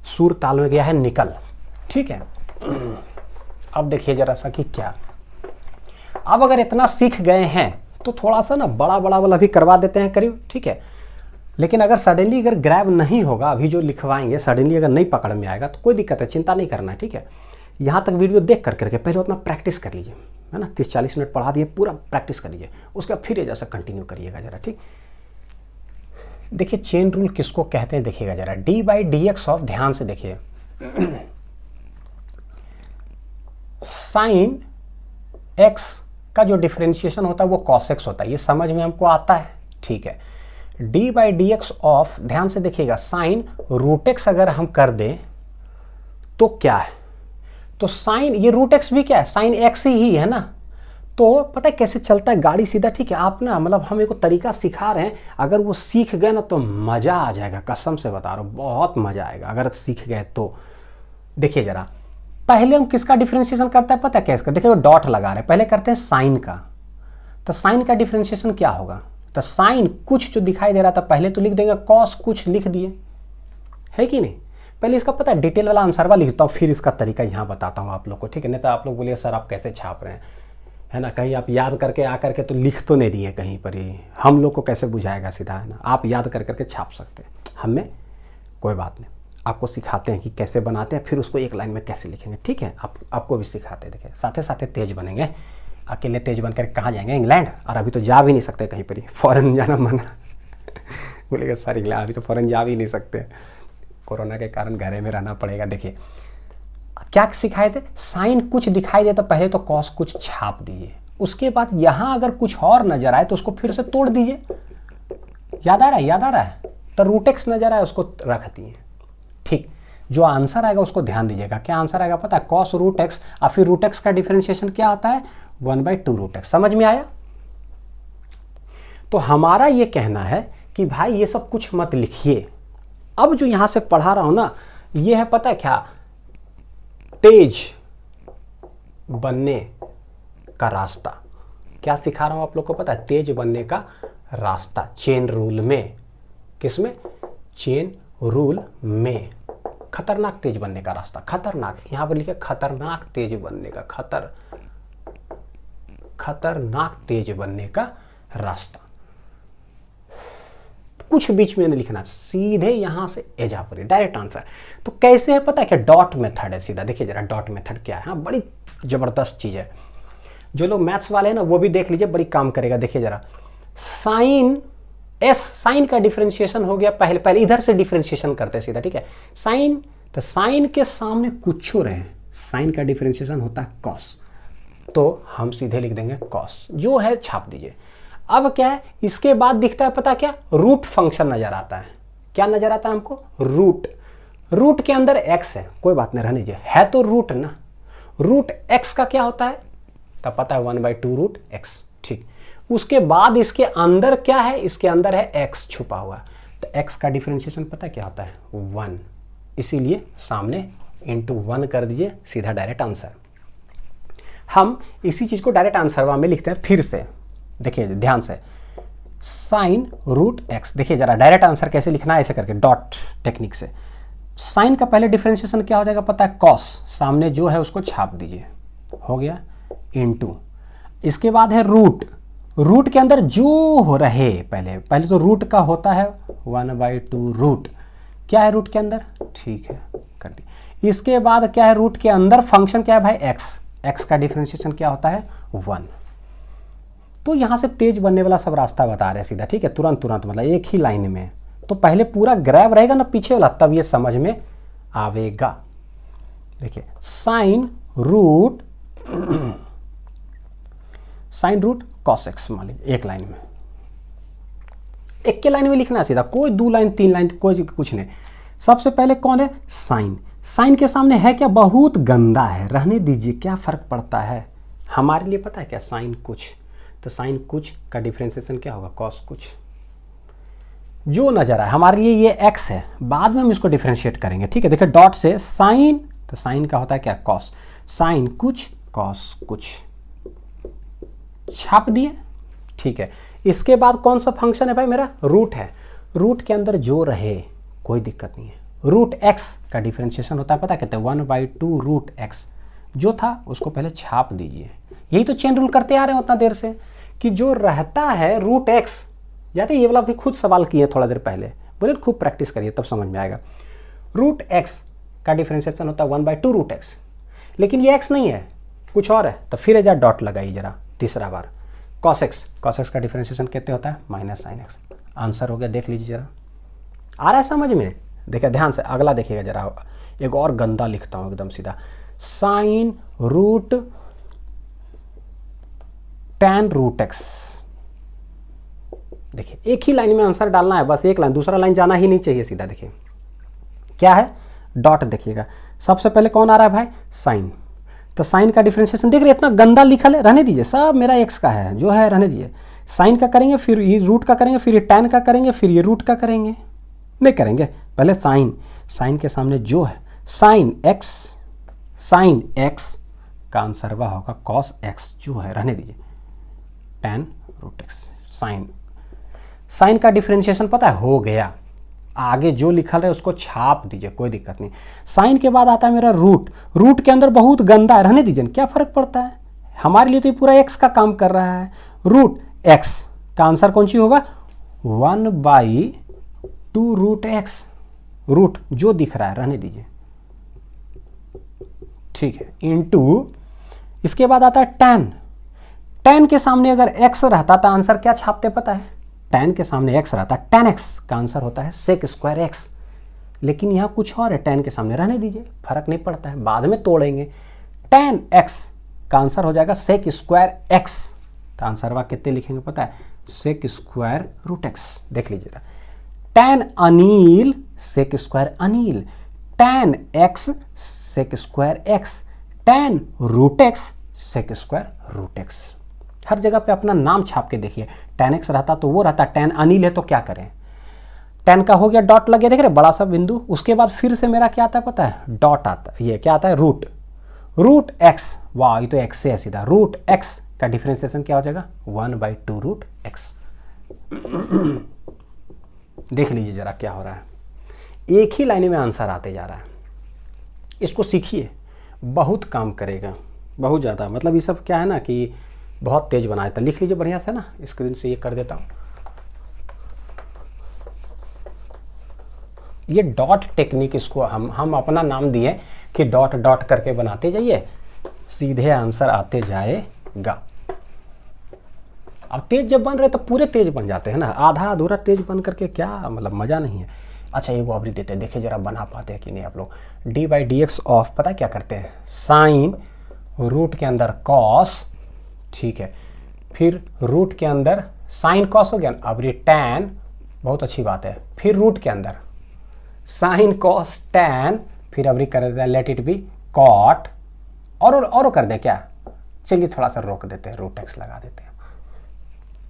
सुर ताल में गया है निकल, ठीक है। अब देखिए जरा सा कि क्या, अब अगर इतना सीख गए हैं तो थोड़ा सा ना बड़ा बड़ा वाला भी करवा देते हैं करीब, ठीक है। लेकिन अगर सडनली अगर ग्रैब नहीं होगा, अभी जो लिखवाएंगे सडनली अगर नहीं पकड़ में आएगा तो कोई दिक्कत है, चिंता नहीं करना है, ठीक है। यहाँ तक वीडियो देख करके पहले उतना प्रैक्टिस कर लीजिए, है ना, 30-40 मिनट पढ़ा दिए, पूरा प्रैक्टिस कर लीजिए, उसके बाद फिर जैसा कंटिन्यू करिएगा जरा, ठीक। देखिए चेन रूल किसको कहते हैं देखिएगा जरा, D by d x of, ध्यान से देखिए, साइन एक्स का जो डिफरेंशिएशन होता है वो कॉस एक्स होता है, ये समझ में हमको आता है, ठीक है। D by d x of, ध्यान से देखिएगा, साइन रूट एक्स अगर हम कर दें तो क्या है, तो साइन, ये रूट एक्स भी क्या है, साइन एक्स ही है ना। तो पता है कैसे चलता है गाड़ी सीधा, ठीक है। आप ना मतलब हम एक तरीका सिखा रहे हैं, अगर वो सीख गए ना तो मज़ा आ जाएगा, कसम से बता रहा हूँ, बहुत मज़ा आएगा अगर सीख गए तो। देखिए जरा, पहले हम किसका डिफरेंशिएशन करते हैं पता है कैसे, देखिए वो डॉट लगा रहे हैं, पहले करते हैं साइन का। तो साइन का डिफरेंशिएशन क्या होगा, तो साइन कुछ जो दिखाई दे रहा था पहले तो लिख देंगे, कॉस कुछ लिख दिए, है कि नहीं। पहले इसका पता है डिटेल वाला आंसर वाला लिखता हूँ, फिर इसका तरीका यहाँ बताता हूँ आप लोग को, ठीक है। नहीं तो आप लोग बोलिए सर आप कैसे छाप रहे हैं, है ना, कहीं आप याद करके आकर के तो लिख तो नहीं दिए कहीं पर, ही हम लोग को कैसे बुझाएगा सीधा, है ना। आप याद कर करके छाप सकते हैं, हमें कोई बात नहीं, आपको सिखाते हैं कि कैसे बनाते हैं, फिर उसको एक लाइन में कैसे लिखेंगे, ठीक है। आपको भी सिखाते हैं, देखिए साथ साथ तेज बनेंगे। अकेले तेज बनकर कहाँ जाएंगे, इंग्लैंड, और अभी तो जा भी नहीं सकते कहीं पर ही, फॉरेन जाना मना बोलेगा सर इंग्लैंड, अभी तो फॉरेन जा भी नहीं सकते, कोरोना के कारण घरे में रहना पड़ेगा। देखिए क्या सिखाए थे, साइन कुछ दिखाई दे तो पहले तो कॉस कुछ छाप दीजिए, उसके बाद यहां अगर कुछ और नजर आए तो उसको फिर से तोड़ दीजिए। याद आ रहा है, याद आ रहा है, तो रूट एक्स नजर आए उसको रख दिए, ठीक। जो आंसर आएगा उसको ध्यान दीजिएगा, क्या आंसर आएगा पता है, कॉस रूट एक्स, और फिर रूट एक्स का डिफरेंशिएशन क्या आता है, 1/2 रूट एक्स। समझ में आया। तो हमारा ये कहना है कि भाई ये सब कुछ मत लिखिए, अब जो यहां से पढ़ा रहा हूं ना, ये है पता है क्या, तेज बनने का रास्ता। क्या सिखा रहा हूं आप लोग को पता है, तेज बनने का रास्ता, चेन रूल में, किसमें, चेन रूल में, खतरनाक तेज बनने का रास्ता, खतरनाक, यहां पर लिखे खतरनाक तेज बनने का, खतरनाक तेज बनने का रास्ता। कुछ बीच में नहीं लिखना, सीधे यहां से एजा पर डायरेक्ट आंसर। तो कैसे है पता है क्या, डॉट मेथड है सीधा। देखिए जरा डॉट मेथड क्या है, हाँ बड़ी जबरदस्त चीज है, जो लोग मैथ्स वाले हैं ना वो भी देख लीजिए, बड़ी काम करेगा। देखिए जरा, साइन एस, साइन का डिफरेंशिएशन हो गया, पहले इधर से डिफरेंशिएशन करते हैं सीधा, ठीक है। साइन, तो साइन के सामने कुछ रहे, साइन का डिफरेंशिएशन होता है कॉस, तो हम सीधे लिख देंगे कॉस, जो है छाप दीजिए। अब क्या है, इसके बाद दिखता है पता क्या, रूट फंक्शन नजर आता है। क्या नजर आता है हमको, रूट, रूट के अंदर एक्स है, कोई बात नहीं रहने दीजिए, है तो रूट ना, रूट एक्स का क्या होता है, तब पता है 1/2 रूट एक्स, ठीक। उसके बाद इसके अंदर क्या है, इसके अंदर है एक्स छुपा हुआ, तो एक्स का डिफरेंशिएशन पता है क्या होता है, 1, इसीलिए सामने इंटू 1 कर दीजिए, सीधा डायरेक्ट आंसर। हम इसी चीज को डायरेक्ट आंसर में लिखते हैं फिर से, देखिए ध्यान से, साइन रूट एक्स। देखिए जरा डायरेक्ट आंसर कैसे लिखना है, ऐसे करके डॉट टेक्निक से। साइन का पहले डिफरेंशिएशन क्या हो जाएगा पता है, कॉस, सामने जो है उसको छाप दीजिए, हो गया, इनटू, इसके बाद है रूट, रूट के अंदर जो हो रहे, पहले तो रूट का होता है 1/2 रूट, क्या है रूट के अंदर, ठीक है कर दी। इसके बाद क्या है, रूट के अंदर फंक्शन क्या है भाई, एक्स, एक्स का डिफरेंशिएशन क्या होता है 1। तो यहां से तेज बनने वाला सब रास्ता बता रहे हैं सीधा, ठीक है, तुरंत मतलब एक ही लाइन में। तो पहले पूरा ग्रैब रहेगा ना पीछे वाला, तब ये समझ में आवेगा। देखिए साइन रूट कॉस एक्स, मान लीजिए एक लाइन में, एक के लाइन में लिखना है सीधा, कोई 2 लाइन 3 लाइन कोई कुछ नहीं। सबसे पहले कौन है, साइन, साइन के सामने है क्या, बहुत गंदा है, रहने दीजिए, क्या फर्क पड़ता है हमारे लिए, पता है क्या, साइन कुछ, तो साइन कुछ का डिफरेंशिएशन क्या होगा, कॉस कुछ। जो नजर आए हमारे लिए ये एक्स है, बाद में हम इसको डिफरेंशिएट करेंगे, ठीक है। देखिए डॉट से साइन, तो साइन का होता है क्या, कॉस, साइन कुछ कॉस कुछ, छाप दिए, ठीक है। इसके बाद कौन सा फंक्शन है भाई मेरा, रूट है, रूट के अंदर जो रहे कोई दिक्कत नहीं है। रूट एक्स का डिफरेंशिएशन होता है पता कहते हैं 1/2 रूट एक्स, जो था उसको पहले छाप दीजिए। यही तो चेन रूल करते आ रहे हैं उतना देर से, कि जो रहता है रूट एक्स, याद है ये वाला भी खुद सवाल किए थोड़ा देर पहले, बोले खूब प्रैक्टिस करिए तब समझ में आएगा। रूट एक्स का डिफरेंशिएशन होता है 1/2 रूट एक्स, लेकिन ये एक्स नहीं है, कुछ और है, तो फिर जरा डॉट लगाइए जरा तीसरा बार। कॉस एक्स का डिफरेंशिएशन कितने होता है, -sin x। आंसर हो गया, देख लीजिए जरा। आ रहा है समझ में? देखिए ध्यान से अगला देखिएगा जरा, एक और गंदा लिखता हूं एकदम सीधा, sine root tan root x. देखिए एक ही लाइन में आंसर डालना है, बस एक लाइन, दूसरा लाइन जाना ही नहीं चाहिए सीधा। देखिए क्या है, डॉट। देखिएगा सबसे पहले कौन आ रहा है भाई, साइन। तो साइन का डिफरेंशिएशन देख रहे इतना गंदा लिखा है, रहने दीजिए, सब मेरा एक्स का है जो है, रहने दीजिए। साइन का करेंगे, फिर ये रूट का करेंगे, फिर ये टैन का करेंगे, फिर ये रूट का करेंगे, नहीं करेंगे, पहले साइन। साइन के सामने जो है साइन एक्स, साइन एक्स का आंसर वह होगा कॉस एक्स, जो है रहने दीजिए, tan root x. Sine, sine का डिफरेंशिएशन पता है हो गया, आगे जो लिखा है उसको छाप दीजिए, कोई दिक्कत नहीं। साइन के बाद आता है मेरा रूट, रूट के अंदर बहुत गंदा है, रहने दीजिए, क्या फर्क पड़ता है, हमारे लिए तो ये पूरा एक्स का काम कर रहा है। रूट एक्स का आंसर कौन सी होगा, 1/2 रूट एक्स, रूट जो दिख रहा है रहने दीजिए, ठीक है, इनटू, इसके बाद आता है टैन। टैन के सामने अगर एक्स रहता तो आंसर क्या छापते पता है, टैन के सामने एक्स रहता, टैन एक्स का आंसर होता है सेक स्क्वायर एक्स, लेकिन यहाँ कुछ और है, टैन के सामने रहने दीजिए, फर्क नहीं पड़ता है, बाद में तोड़ेंगे। टैन एक्स का आंसर हो जाएगा सेक स्क्वायर एक्स, तो आंसर वह कितने लिखेंगे पता है, सेक स्क्वायर रूट एक्स। देख लीजिएगा, टैन अनिल सेक स्क्वायर अनिल, tan x sec square x, tan root x sec square root x. हर जगह पे अपना नाम छाप के देखिए, टैन एक्स रहता तो वो रहता, टैन अनिल है तो क्या करें, टैन का हो गया, डॉट लगे, देख रहे बड़ा सा बिंदु, उसके बाद फिर से मेरा क्या आता है पता है, डॉट आता है, ये क्या आता है, रूट, रूट एक्स, वाह ये तो एक्स से है सीधा, रूट एक्स का डिफरेंशिएशन क्या हो जाएगा, 1/2 रूट एक्स। देख लीजिए जरा क्या हो रहा है, एक ही लाइन में आंसर आते जा रहा है, इसको सीखिए, बहुत काम करेगा, बहुत ज़्यादा, मतलब ये सब क्या है ना कि बहुत तेज बनाया था। लिख लीजिए बढ़िया से ना, स्क्रीन से ये कर देता हूँ, ये डॉट टेक्निक, इसको हम अपना नाम दिए कि डॉट डॉट करके बनाते जाइए, सीधे आंसर आते जाएगा। अब तेज जब बन रहे तो पूरे तेज बन जाते हैं ना, आधा अधूरा तेज बन करके क्या मतलब मज़ा नहीं है। अच्छा ये वो अभी देते हैं, देखिए जरा बना पाते हैं कि नहीं आप लोग। dy/dx ऑफ पता क्या करते हैं, साइन रूट के अंदर कॉस, ठीक है, फिर रूट के अंदर साइन कॉस हो गया, अब ये टैन, बहुत अच्छी बात है, फिर रूट के अंदर साइन कॉस टैन, फिर अब कर देते हैं लेट इट बी कॉट, और कर दे क्या, चलिए थोड़ा सा रोक देते हैं, रूट एक्स लगा देते हैं।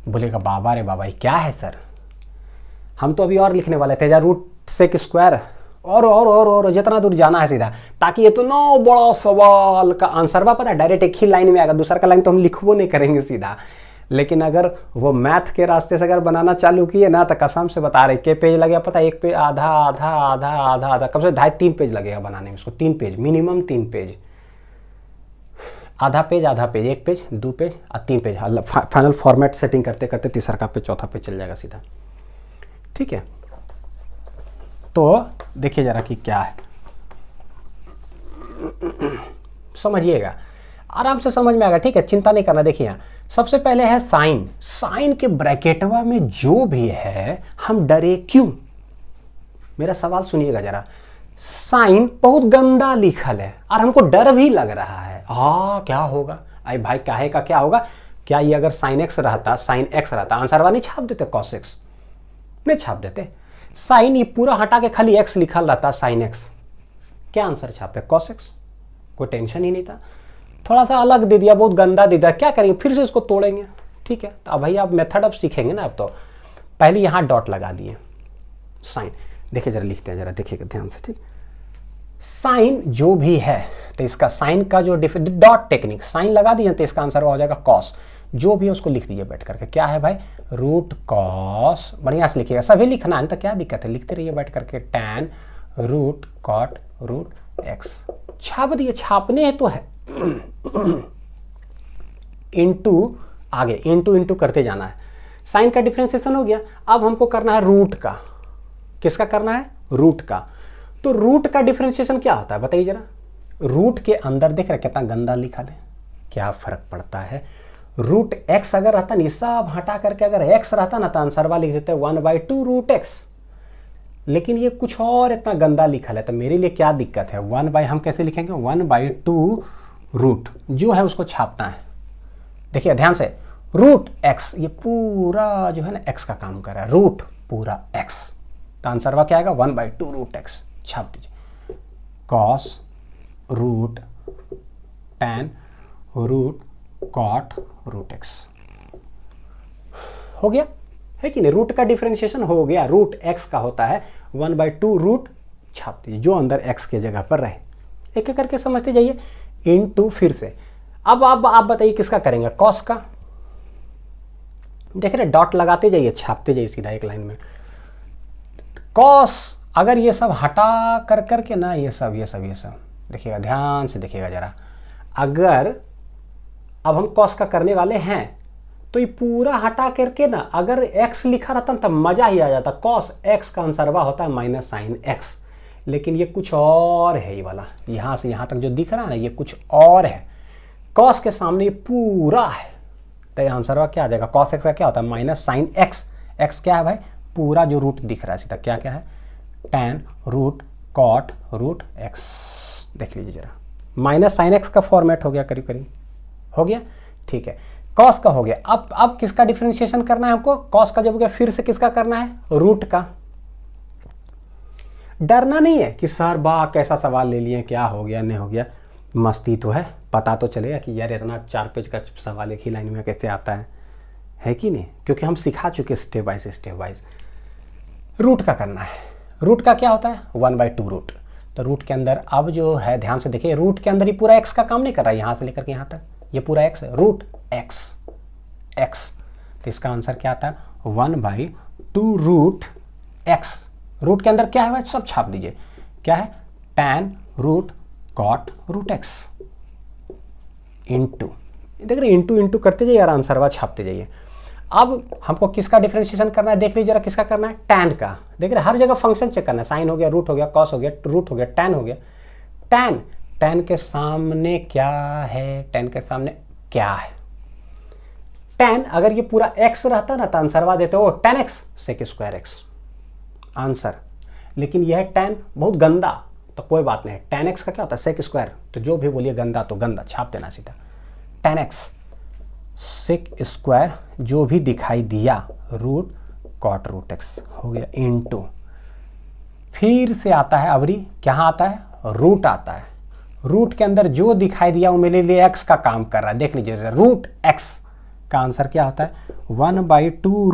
बोलेगा बाबा रे बाबा ये क्या है सर, हम तो अभी और लिखने वाले थे यार, रूट सेक स्क्वायर और जितना दूर जाना है सीधा, ताकि ये तो नौ बड़ा सवाल का आंसर बा पता है डायरेक्ट एक ही लाइन में आएगा, दूसरा का लाइन तो हम लिखबो नहीं करेंगे सीधा। लेकिन अगर वो मैथ के रास्ते से अगर बनाना चालू किए ना, तो कसम से बता रहे के पेज लगेगा पता है, एक पेज आधा आधा आधा आधा आधा, कम से 2.5-3 पेज लगेगा बनाने में इसको, 3 पेज मिनिमम, 3 पेज, आधा पेज, 1 पेज, 2 पेज और 3 पेज, फाइनल फॉर्मेट सेटिंग करते करते तीसरा का पेज, चौथा पेज चल जाएगा सीधा, ठीक है। तो देखिए जरा कि क्या है, समझिएगा, आराम से समझ में आएगा, ठीक है, चिंता नहीं करना। देखिए यहाँ सबसे पहले है साइन, साइन के ब्रैकेटवा में जो भी है हम डरे क्यों, मेरा सवाल सुनिएगा जरा, साइन बहुत गंदा लिखल है और हमको डर भी लग रहा है, क्या होगा, अरे भाई काहे का क्या होगा, क्या ये अगर साइन एक्स रहता, साइन एक्स रहता, आंसर नहीं छाप देते, कॉस एक्स नहीं छाप देते, साइन ये पूरा हटा के खाली एक्स लिखा रहता, साइन एक्स, क्या आंसर छापते, कॉस एक्स, कोई टेंशन ही नहीं था, थोड़ा सा अलग दे दिया, बहुत गंदा दे दिया, क्या करेंगे फिर से इसको तोड़ेंगे, ठीक है। तो अब भाई आप मेथड अब सीखेंगे ना, अब तो पहले यहाँ डॉट लगा दिए, साइन, देखिए जरा लिखते हैं, जरा देखिएगा ध्यान से, ठीक, साइन जो भी है तो इसका साइन का जो डॉट टेक्निक, साइन लगा दिए तो इसका आंसर हो जाएगा कॉस, जो भी है उसको लिख दीजिए बैठ करके, क्या है भाई, रूट कॉस, बढ़िया से लिखिएगा, सभी लिखना है तो क्या दिक्कत है, लिखते रहिए बैठ करके, tan root cot root x, छाप दिए, छापने है तो है, इनटू, आगे इनटू करते जाना है। साइन का डिफरेंशिएशन हो गया, अब हमको करना है रूट का, किसका करना है, रूट का। तो रूट का डिफरेंशिएशन क्या होता है बताइए जरा, रूट के अंदर देख रहे कितना गंदा लिखा है, क्या फर्क पड़ता है, रूट एक्स अगर रहता ना, सब हटा करके अगर एक्स रहता ना तो आंसर वाला लिख देते 1/2 रूट एक्स, लेकिन ये कुछ और इतना गंदा लिखा है, तो मेरे लिए क्या दिक्कत है, 1 हम कैसे लिखेंगे, 1/2 रूट जो है उसको छापना है। देखिए ध्यान से, रूट एक्स, ये पूरा जो है ना एक्स का काम कर रहा है, रूट पूरा एक्स, तो आंसर वह क्या आएगा, 1/2 रूट एक्स, छाप दीजिए। Cos root tan root cot root x, हो गया है कि नहीं, रूट का डिफरेंशिएशन हो गया, रूट एक्स का होता है 1/2 रूट, छाप दीजिए जो अंदर एक्स के जगह पर रहे। एक एक करके समझते जाइए, इनटू फिर से। अब आप बताइए किसका करेंगे, कॉस का, देख रहे डॉट लगाते जाइए, छापते जाइए सीधा एक लाइन में। कॉस, अगर ये सब हटा कर करके ना, ये सब देखिएगा, ध्यान से देखिएगा जरा, अगर अब हम कॉस का करने वाले हैं तो ये पूरा हटा करके ना, अगर x लिखा रहता तब मजा ही आ जाता, कॉस x का आंसर वह होता है माइनस साइन x, लेकिन ये कुछ और है, ये वाला यहां से यहां तक जो दिख रहा है ना, ये कुछ और है, कॉस के सामने ये पूरा है, तो आंसर वह क्या आ जाएगा, कॉस x का क्या होता है माइनस साइन x, x क्या है भाई, पूरा जो रूट दिख रहा है सीधा, क्या क्या है, tan root cot root x, देख लीजिए जरा, माइनस साइन x का फॉर्मेट हो गया, करीब करीब हो गया, ठीक है। कॉस का हो गया, अब किसका डिफरेंशिएशन करना है हमको, कॉस का जब हो गया, फिर से किसका करना है, रूट का। डरना नहीं है कि सर बा कैसा सवाल ले लिए, क्या हो गया नहीं हो गया, मस्ती तो है, पता तो चलेगा कि यार इतना 4 पेज का सवाल एक ही लाइन में कैसे आता है कि नहीं, क्योंकि हम सिखा चुके स्टेप वाइज। रूट का करना है, रूट का क्या होता है 1/2 रूट, तो रूट के अंदर अब जो है ध्यान से देखिए, रूट के अंदर ही पूरा एक्स का काम नहीं कर रहा है, यहां से लेकर के यहां तक ये पूरा एक्स है, रूट एक्स, तो इसका आंसर क्या आता है 1/2 रूट एक्स, रूट के अंदर क्या है सब छाप दीजिए, क्या है, tan root cot root x, into, देख रहे इंटू करते जाइए और आंसर वह छापते जाइए। अब हमको किसका डिफरेंशिएशन करना है, देख लीजिए जरा किसका करना है, टैन का, देख रहे हर जगह फंक्शन चेक करना है, साइन हो गया, रूट हो गया, कॉस हो गया, रूट हो गया, टैन हो गया, टैन के सामने क्या है, टैन के सामने क्या है, टैन अगर ये पूरा x रहता ना तो आंसरवा देते हो tan x sec square x answer, लेकिन यह टैन बहुत गंदा, तो कोई बात नहीं, tan x का क्या होता है sec स्क्वायर, तो जो भी बोलिए गंदा तो गंदा, छाप देना सीधा, tan x sec स्क्वायर जो भी दिखाई दिया रूट कॉट रूट x हो गया, इनटू फिर से आता है अबरी, क्या आता है, रूट आता है, रूट के अंदर जो दिखाई दिया वो मेरे लिए x का काम कर रहा है, देख लीजिए रूट x का आंसर क्या होता है 1/2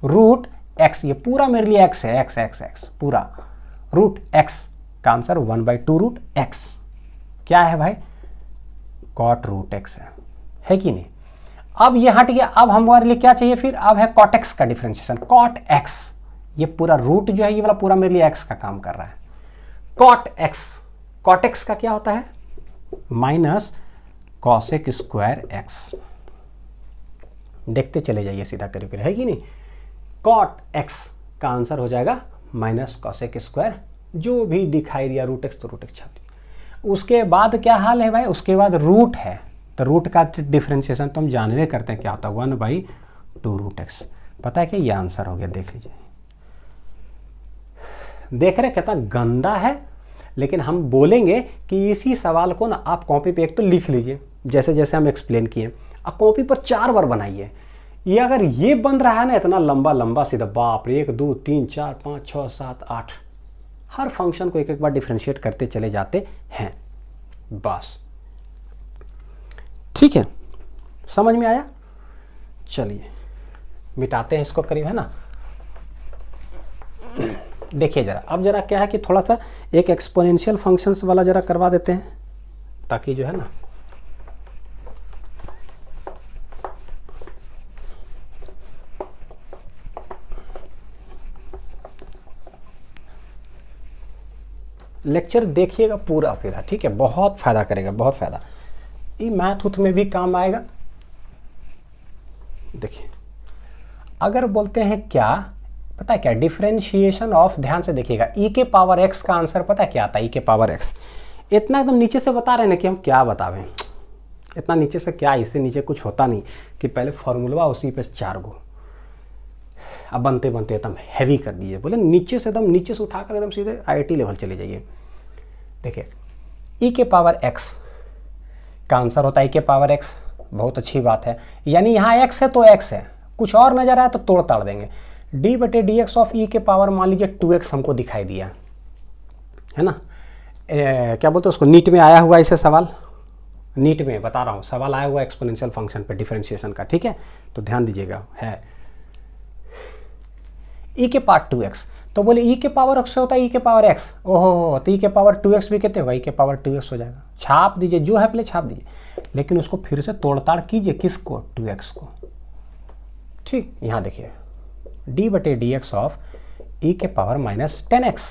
रूट x, ये पूरा मेरे लिए x है, x पूरा, रूट x का आंसर 1/2 रूट x, क्या है भाई, कॉट रूट x है कि नहीं। अब ये हट गया, अब हमारे लिए क्या चाहिए फिर, अब है कॉट x का डिफरेंशिएशन, कॉट x, ये पूरा रूट जो है ये वाला पूरा मेरे लिए x का काम कर रहा है, कॉट x का क्या होता है माइनस कॉसेक स्क्वायर x, देखते चले जाइए सीधा करीब है कि नहीं, कॉट x का आंसर हो जाएगा माइनस कॉसेक स्क्वायर, जो भी दिखाई दिया रूट x तो रूट x छाप दिया। उसके बाद क्या हाल है भाई, उसके बाद रूट है, तो रूट का डिफरेंशिएशन तो हम जानवे करते हैं क्या होता है 1/2 रूट x, पता है कि ये आंसर हो गया, देख लीजिए, देख रहे कितना गंदा है, लेकिन हम बोलेंगे कि इसी सवाल को ना आप कॉपी पे एक तो लिख लीजिए जैसे जैसे हम एक्सप्लेन किए, अब कॉपी पर 4 बार बनाइए, ये अगर ये बन रहा है ना इतना लंबा सीधा, बाप रे, 1 2 3 4 5 6 7 8, हर फंक्शन को एक एक बार डिफरेंशिएट करते चले जाते हैं, बस ठीक है, समझ में आया। चलिए मिटाते हैं इसको करीब, है ना। देखिए जरा, अब जरा क्या है कि थोड़ा सा एक एक्सपोनेंशियल फंक्शंस वाला जरा करवा देते हैं, ताकि जो है ना लेक्चर देखिएगा पूरा सीधा, ठीक है, बहुत फायदा करेगा, बहुत फायदा, ये मैथ उथ में भी काम आएगा। देखिए अगर बोलते हैं क्या, पता है क्या, डिफरेंशिएशन ऑफ, ध्यान से देखिएगा, e के पावर x का आंसर पता है क्या आता है, e के पावर x, इतना एकदम नीचे से बता रहे हैं ना कि हम क्या बतावें, इतना नीचे से क्या, इससे नीचे कुछ होता नहीं, कि पहले फॉर्मूला उसी पे 4 गो, अब बनते बनते एकदम हैवी कर दिए, बोले नीचे से एकदम नीचे से उठाकर एकदम सीधे IIT लेवल चले जाइए। देखिए e के पावर x का आंसर होता है e के पावर x, बहुत अच्छी बात है, यानी यहाँ x है तो x है, कुछ और नजर आया तो तोड़ ताड़ देंगे। d/dx ऑफ e के पावर मान लीजिए 2x हमको दिखाई दिया है ना, क्या बोलते हैं उसको, नीट में आया हुआ इसे सवाल, नीट में बता रहा हूँ सवाल आया हुआ एक्सपोनेंशियल फंक्शन पे डिफरेंशिएशन का, ठीक है, तो ध्यान दीजिएगा। है e के पावर 2x, तो बोले e के पावर x होता है e के पावर x, ओहो तो e के पावर 2x भी कितने होगा, e के पावर 2x हो जाएगा। छाप दीजिए, जो है पहले छाप दीजिए, लेकिन उसको फिर से तोड़ताड़ कीजिए, किसको, 2x को। ठीक, यहाँ देखिए d/dx ऑफ e के पावर -10x,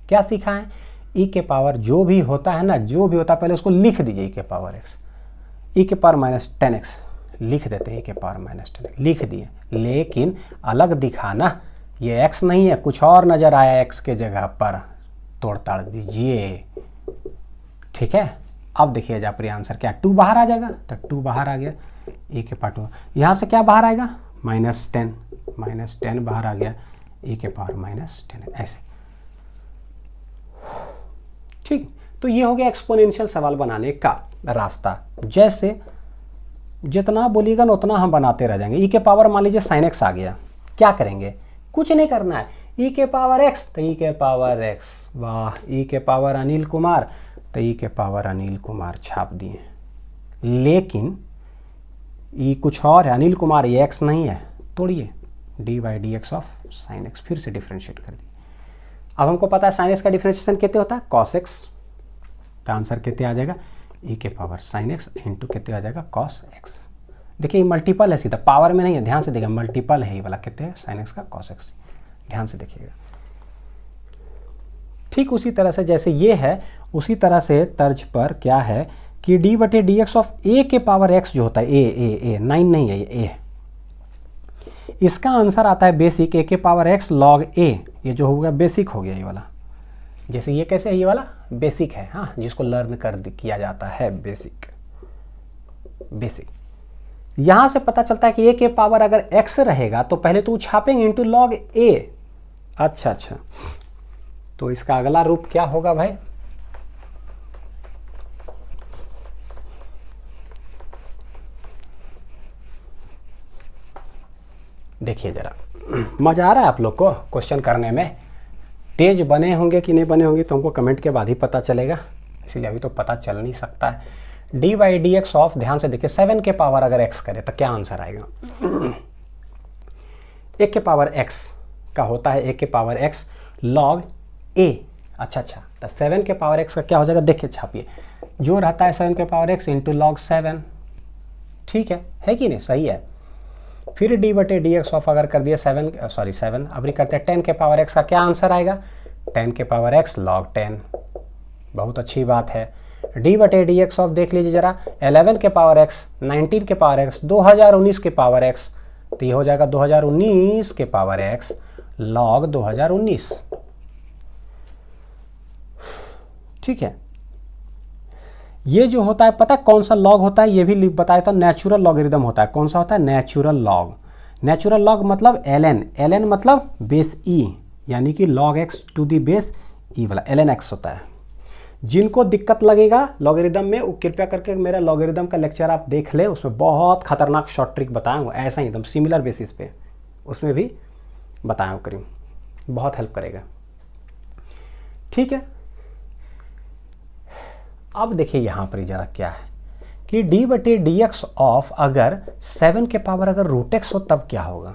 क्या सीखा है, e के पावर जो भी होता है ना, जो भी होता है पहले उसको लिख दीजिए, e के पावर x, e के पावर -10x लिख देते हैं, e के पावर -10 लिख दिए, लेकिन अलग दिखाना, ये x नहीं है, कुछ और नजर आया x के जगह पर, तोड़ ताड़ दीजिए, ठीक है। अब देखिए जहाँ पर आंसर क्या, 2 बाहर आ जाएगा, तो 2 बाहर आ गया, e के पावर 2, यहाँ से क्या बाहर आएगा, -10 बाहर आ गया, e के पावर -10 ऐसे। ठीक, तो ये हो गया एक्सपोनेंशियल सवाल बनाने का रास्ता। जैसे जितना बोलिएगा ना उतना हम बनाते रह जाएंगे। e के पावर मान लीजिए sin x आ गया, क्या करेंगे, कुछ नहीं करना है, e के पावर x तो e के पावर x, वाह, e के पावर अनिल कुमार तो e के पावर अनिल कुमार छाप दिए, लेकिन e कुछ और है, अनिल कुमार, ये x नहीं है, तोड़िए, d/dx ऑफ sin x, फिर से डिफ्रेंशिएट कर दिए। अब हमको पता है sin x का डिफ्रेंशिएशन कितने होता है, cos x, का आंसर कितने आ जाएगा, e के पावर sin x इंटू कितने आ जाएगा, cos x। देखिए मल्टीपल है, सीधा पावर में नहीं है, ध्यान से देखिए, मल्टीपल है ये वाला, कितने है, sin x का cos x, ध्यान से देखिएगा। ठीक उसी तरह से जैसे ये है, उसी तरह से तर्ज पर क्या है कि d/dx ऑफ a के पावर x जो होता है, a 9 नहीं है, ये a, इसका आंसर आता है बेसिक a के पावर x log a, ये जो होगा बेसिक हो गया ये वाला। जैसे ये कैसे है, ये वाला बेसिक है, हाँ, जिसको लर्न कर किया जाता है, बेसिक। यहां से पता चलता है कि a के पावर अगर x रहेगा तो पहले तो छापेंगे इंटू log a। अच्छा, तो इसका अगला रूप क्या होगा भाई, देखिए जरा, मजा आ रहा है आप लोग को क्वेश्चन करने में, तेज बने होंगे कि नहीं बने होंगे तो हमको कमेंट के बाद ही पता चलेगा, इसीलिए अभी तो पता चल नहीं सकता है। d/dx ऑफ, ध्यान से देखिए, 7 के पावर अगर x करे तो क्या आंसर आएगा, 1 के पावर x का होता है 1 के पावर x log a। अच्छा, तो 7 के पावर x का क्या हो जाएगा, देखिए छापिए, जो रहता है 7 के पावर x इंटू log 7, ठीक है कि नहीं, सही है। फिर d/dx ऑफ अगर कर दिया 7, अब नहीं करते 10 के पावर x का क्या आंसर आएगा, 10 के पावर x log 10, बहुत अच्छी बात है। d/dx ऑफ देख लीजिए जरा, 11 के पावर x, 19 के पावर x, 2019 के पावर x, तो ये हो जाएगा 2019 के पावर x log 2019, ठीक है। ये जो होता है पता है कौन सा लॉग होता है, ये भी बताया था, नेचुरल लॉगरिदम होता है। कौन सा होता है, नेचुरल लॉग। नेचुरल लॉग मतलब ln मतलब बेस e, यानी कि log x to the base e वाला ln x होता है। जिनको दिक्कत लगेगा लॉगरिदम में, वो कृपया करके मेरा लॉगरिदम का लेक्चर आप देख ले, उसमें बहुत खतरनाक शॉर्ट ट्रिक बताया हूँ, ऐसा ही एकदम सिमिलर बेसिस पे, उसमें भी बताया हूँ करीब, बहुत हेल्प करेगा, ठीक है। अब देखिए यहाँ पर जरा क्या है कि d/dx ऑफ अगर 7 के पावर अगर √x हो तब क्या होगा,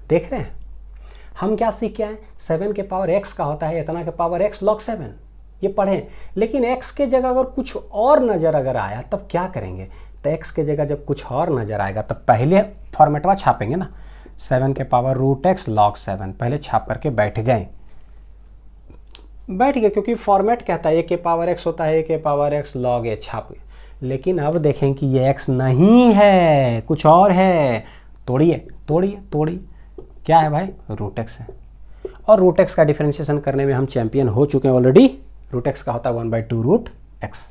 देख रहे हैं हम क्या सीख के आए, 7 के पावर x का होता है इतना के पावर x log 7, ये पढ़ें। लेकिन x के जगह अगर कुछ और नज़र अगर आया तब क्या करेंगे, तो x के जगह जब कुछ और नज़र आएगा तब पहले फॉर्मेटवा छापेंगे ना, 7 के पावर √x log 7 पहले छाप करके बैठ गए, क्योंकि फॉर्मेट कहता है a के पावर x होता है a के पावर x log a, छाप। लेकिन अब देखें कि ये x नहीं है, कुछ और है, तोड़िए, क्या है भाई, √x है। और √x का डिफरेंशिएशन करने में हम चैंपियन हो चुके हैं ऑलरेडी। √x का होता है 1/2 √x,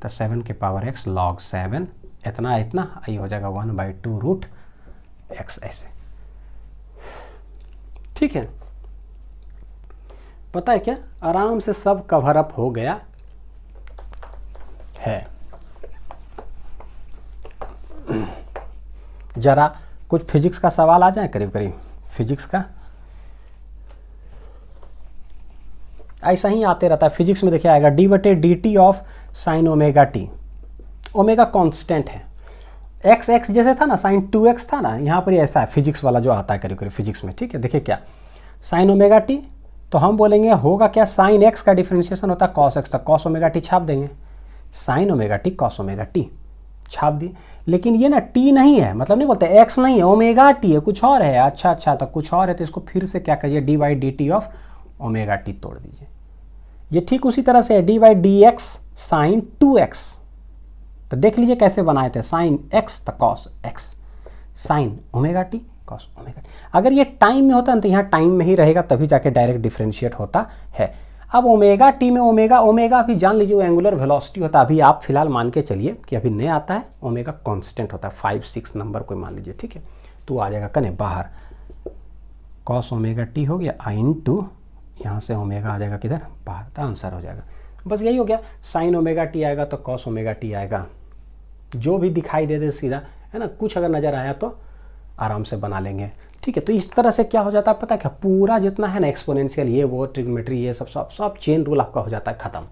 तो 7 के पावर x log 7 इतना ये हो जाएगा 1/2 √x ऐसे। ठीक है, पता है क्या, आराम से सब कवर अप हो गया है। जरा कुछ फिजिक्स का सवाल आ जाए, करीब करीब फिजिक्स का ऐसा ही आते रहता है। फिजिक्स में देखिए आएगा d/dt of sine omega T. Omega constant है, एक्स एक्स जैसे था ना, साइन 2x था ना, यहाँ पर ऐसा है फिजिक्स वाला जो आता है करीब करीब फिजिक्स में। ठीक है, देखिए क्या साइन ओमेगा टी, तो हम बोलेंगे होगा क्या, साइन एक्स का डिफ्रेंशिएशन होता है कॉस एक्स, तक कॉस ओमेगा टी छाप देंगे, sine omega T cos omega T छाप दिए। लेकिन ये ना टी नहीं है, मतलब नहीं बोलते एक्स नहीं है, ओमेगा टी है, कुछ और है। अच्छा तो कुछ और है, तो इसको फिर से क्या करिए, d/dt ऑफ ओमेगा टी तोड़ दीजिए। ये ठीक उसी तरह से है d/dx साइन 2x, तो देख लीजिए कैसे बनाए थे, साइन x तो cos x, sine omega T cos omega T. अगर ये टाइम में होता है तो यहाँ टाइम में ही रहेगा, तभी जाके डायरेक्ट डिफ्रेंशिएट होता है। अब ओमेगा टी में ओमेगा भी जान लीजिए वो एंगुलर वेलोसिटी होता है। अभी आप फिलहाल मान के चलिए कि अभी नया आता है, ओमेगा कांस्टेंट होता है, 5-6 नंबर कोई मान लीजिए। ठीक है, तो आ जाएगा कने बाहर, कॉस ओमेगा टी हो गया आई इंटू, यहाँ से ओमेगा आ जाएगा किधर, बाहर, तो आंसर हो जाएगा। बस यही हो गया, साइन ओमेगा टी आएगा तो कॉस ओमेगा टी आएगा, जो भी दिखाई दे सीधा है ना। कुछ अगर नज़र आया तो आराम से बना लेंगे। ठीक है, तो इस तरह से क्या हो जाता है पता है क्या, पूरा जितना है ना एक्सपोनेंशियल, ये वो ट्रिग्नोमेट्री, ये सब चेन रूल आपका हो जाता है ख़त्म।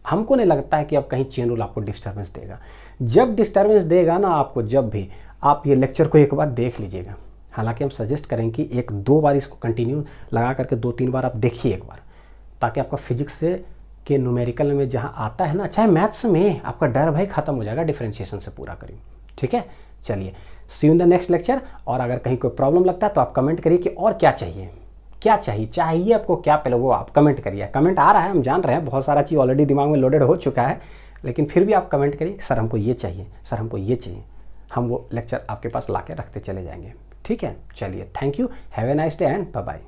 हमको नहीं लगता है कि अब कहीं चेन रूल आपको डिस्टर्बेंस देगा। जब डिस्टर्बेंस देगा ना आपको, जब भी आप ये लेक्चर को एक बार देख लीजिएगा। हालांकि हम सजेस्ट करें कि 1-2 बार इसको कंटिन्यू लगा करके 2-3 बार आप देखिए एक बार, ताकि आपका फिजिक्स से के न्यूमेरिकल में जहाँ आता है ना, चाहे मैथ्स में, आपका डर भाई खत्म हो जाएगा डिफरेंशिएशन से पूरा करिए। ठीक है, चलिए see you in the next lecture. और अगर कहीं कोई प्रॉब्लम लगता है तो आप कमेंट करिए कि और क्या चाहिए, चाहिए आपको क्या, पहले वो आप कमेंट करिए। कमेंट आ रहा है, हम जान रहे हैं, बहुत सारा चीज़ ऑलरेडी दिमाग में लोडेड हो चुका है, लेकिन फिर भी आप कमेंट करिए, सर हमको ये चाहिए, सर हमको ये चाहिए, हम वो लेक्चर आपके पास ला के रखते चले जाएंगे। ठीक है, चलिए, thank you, have a nice day and bye bye.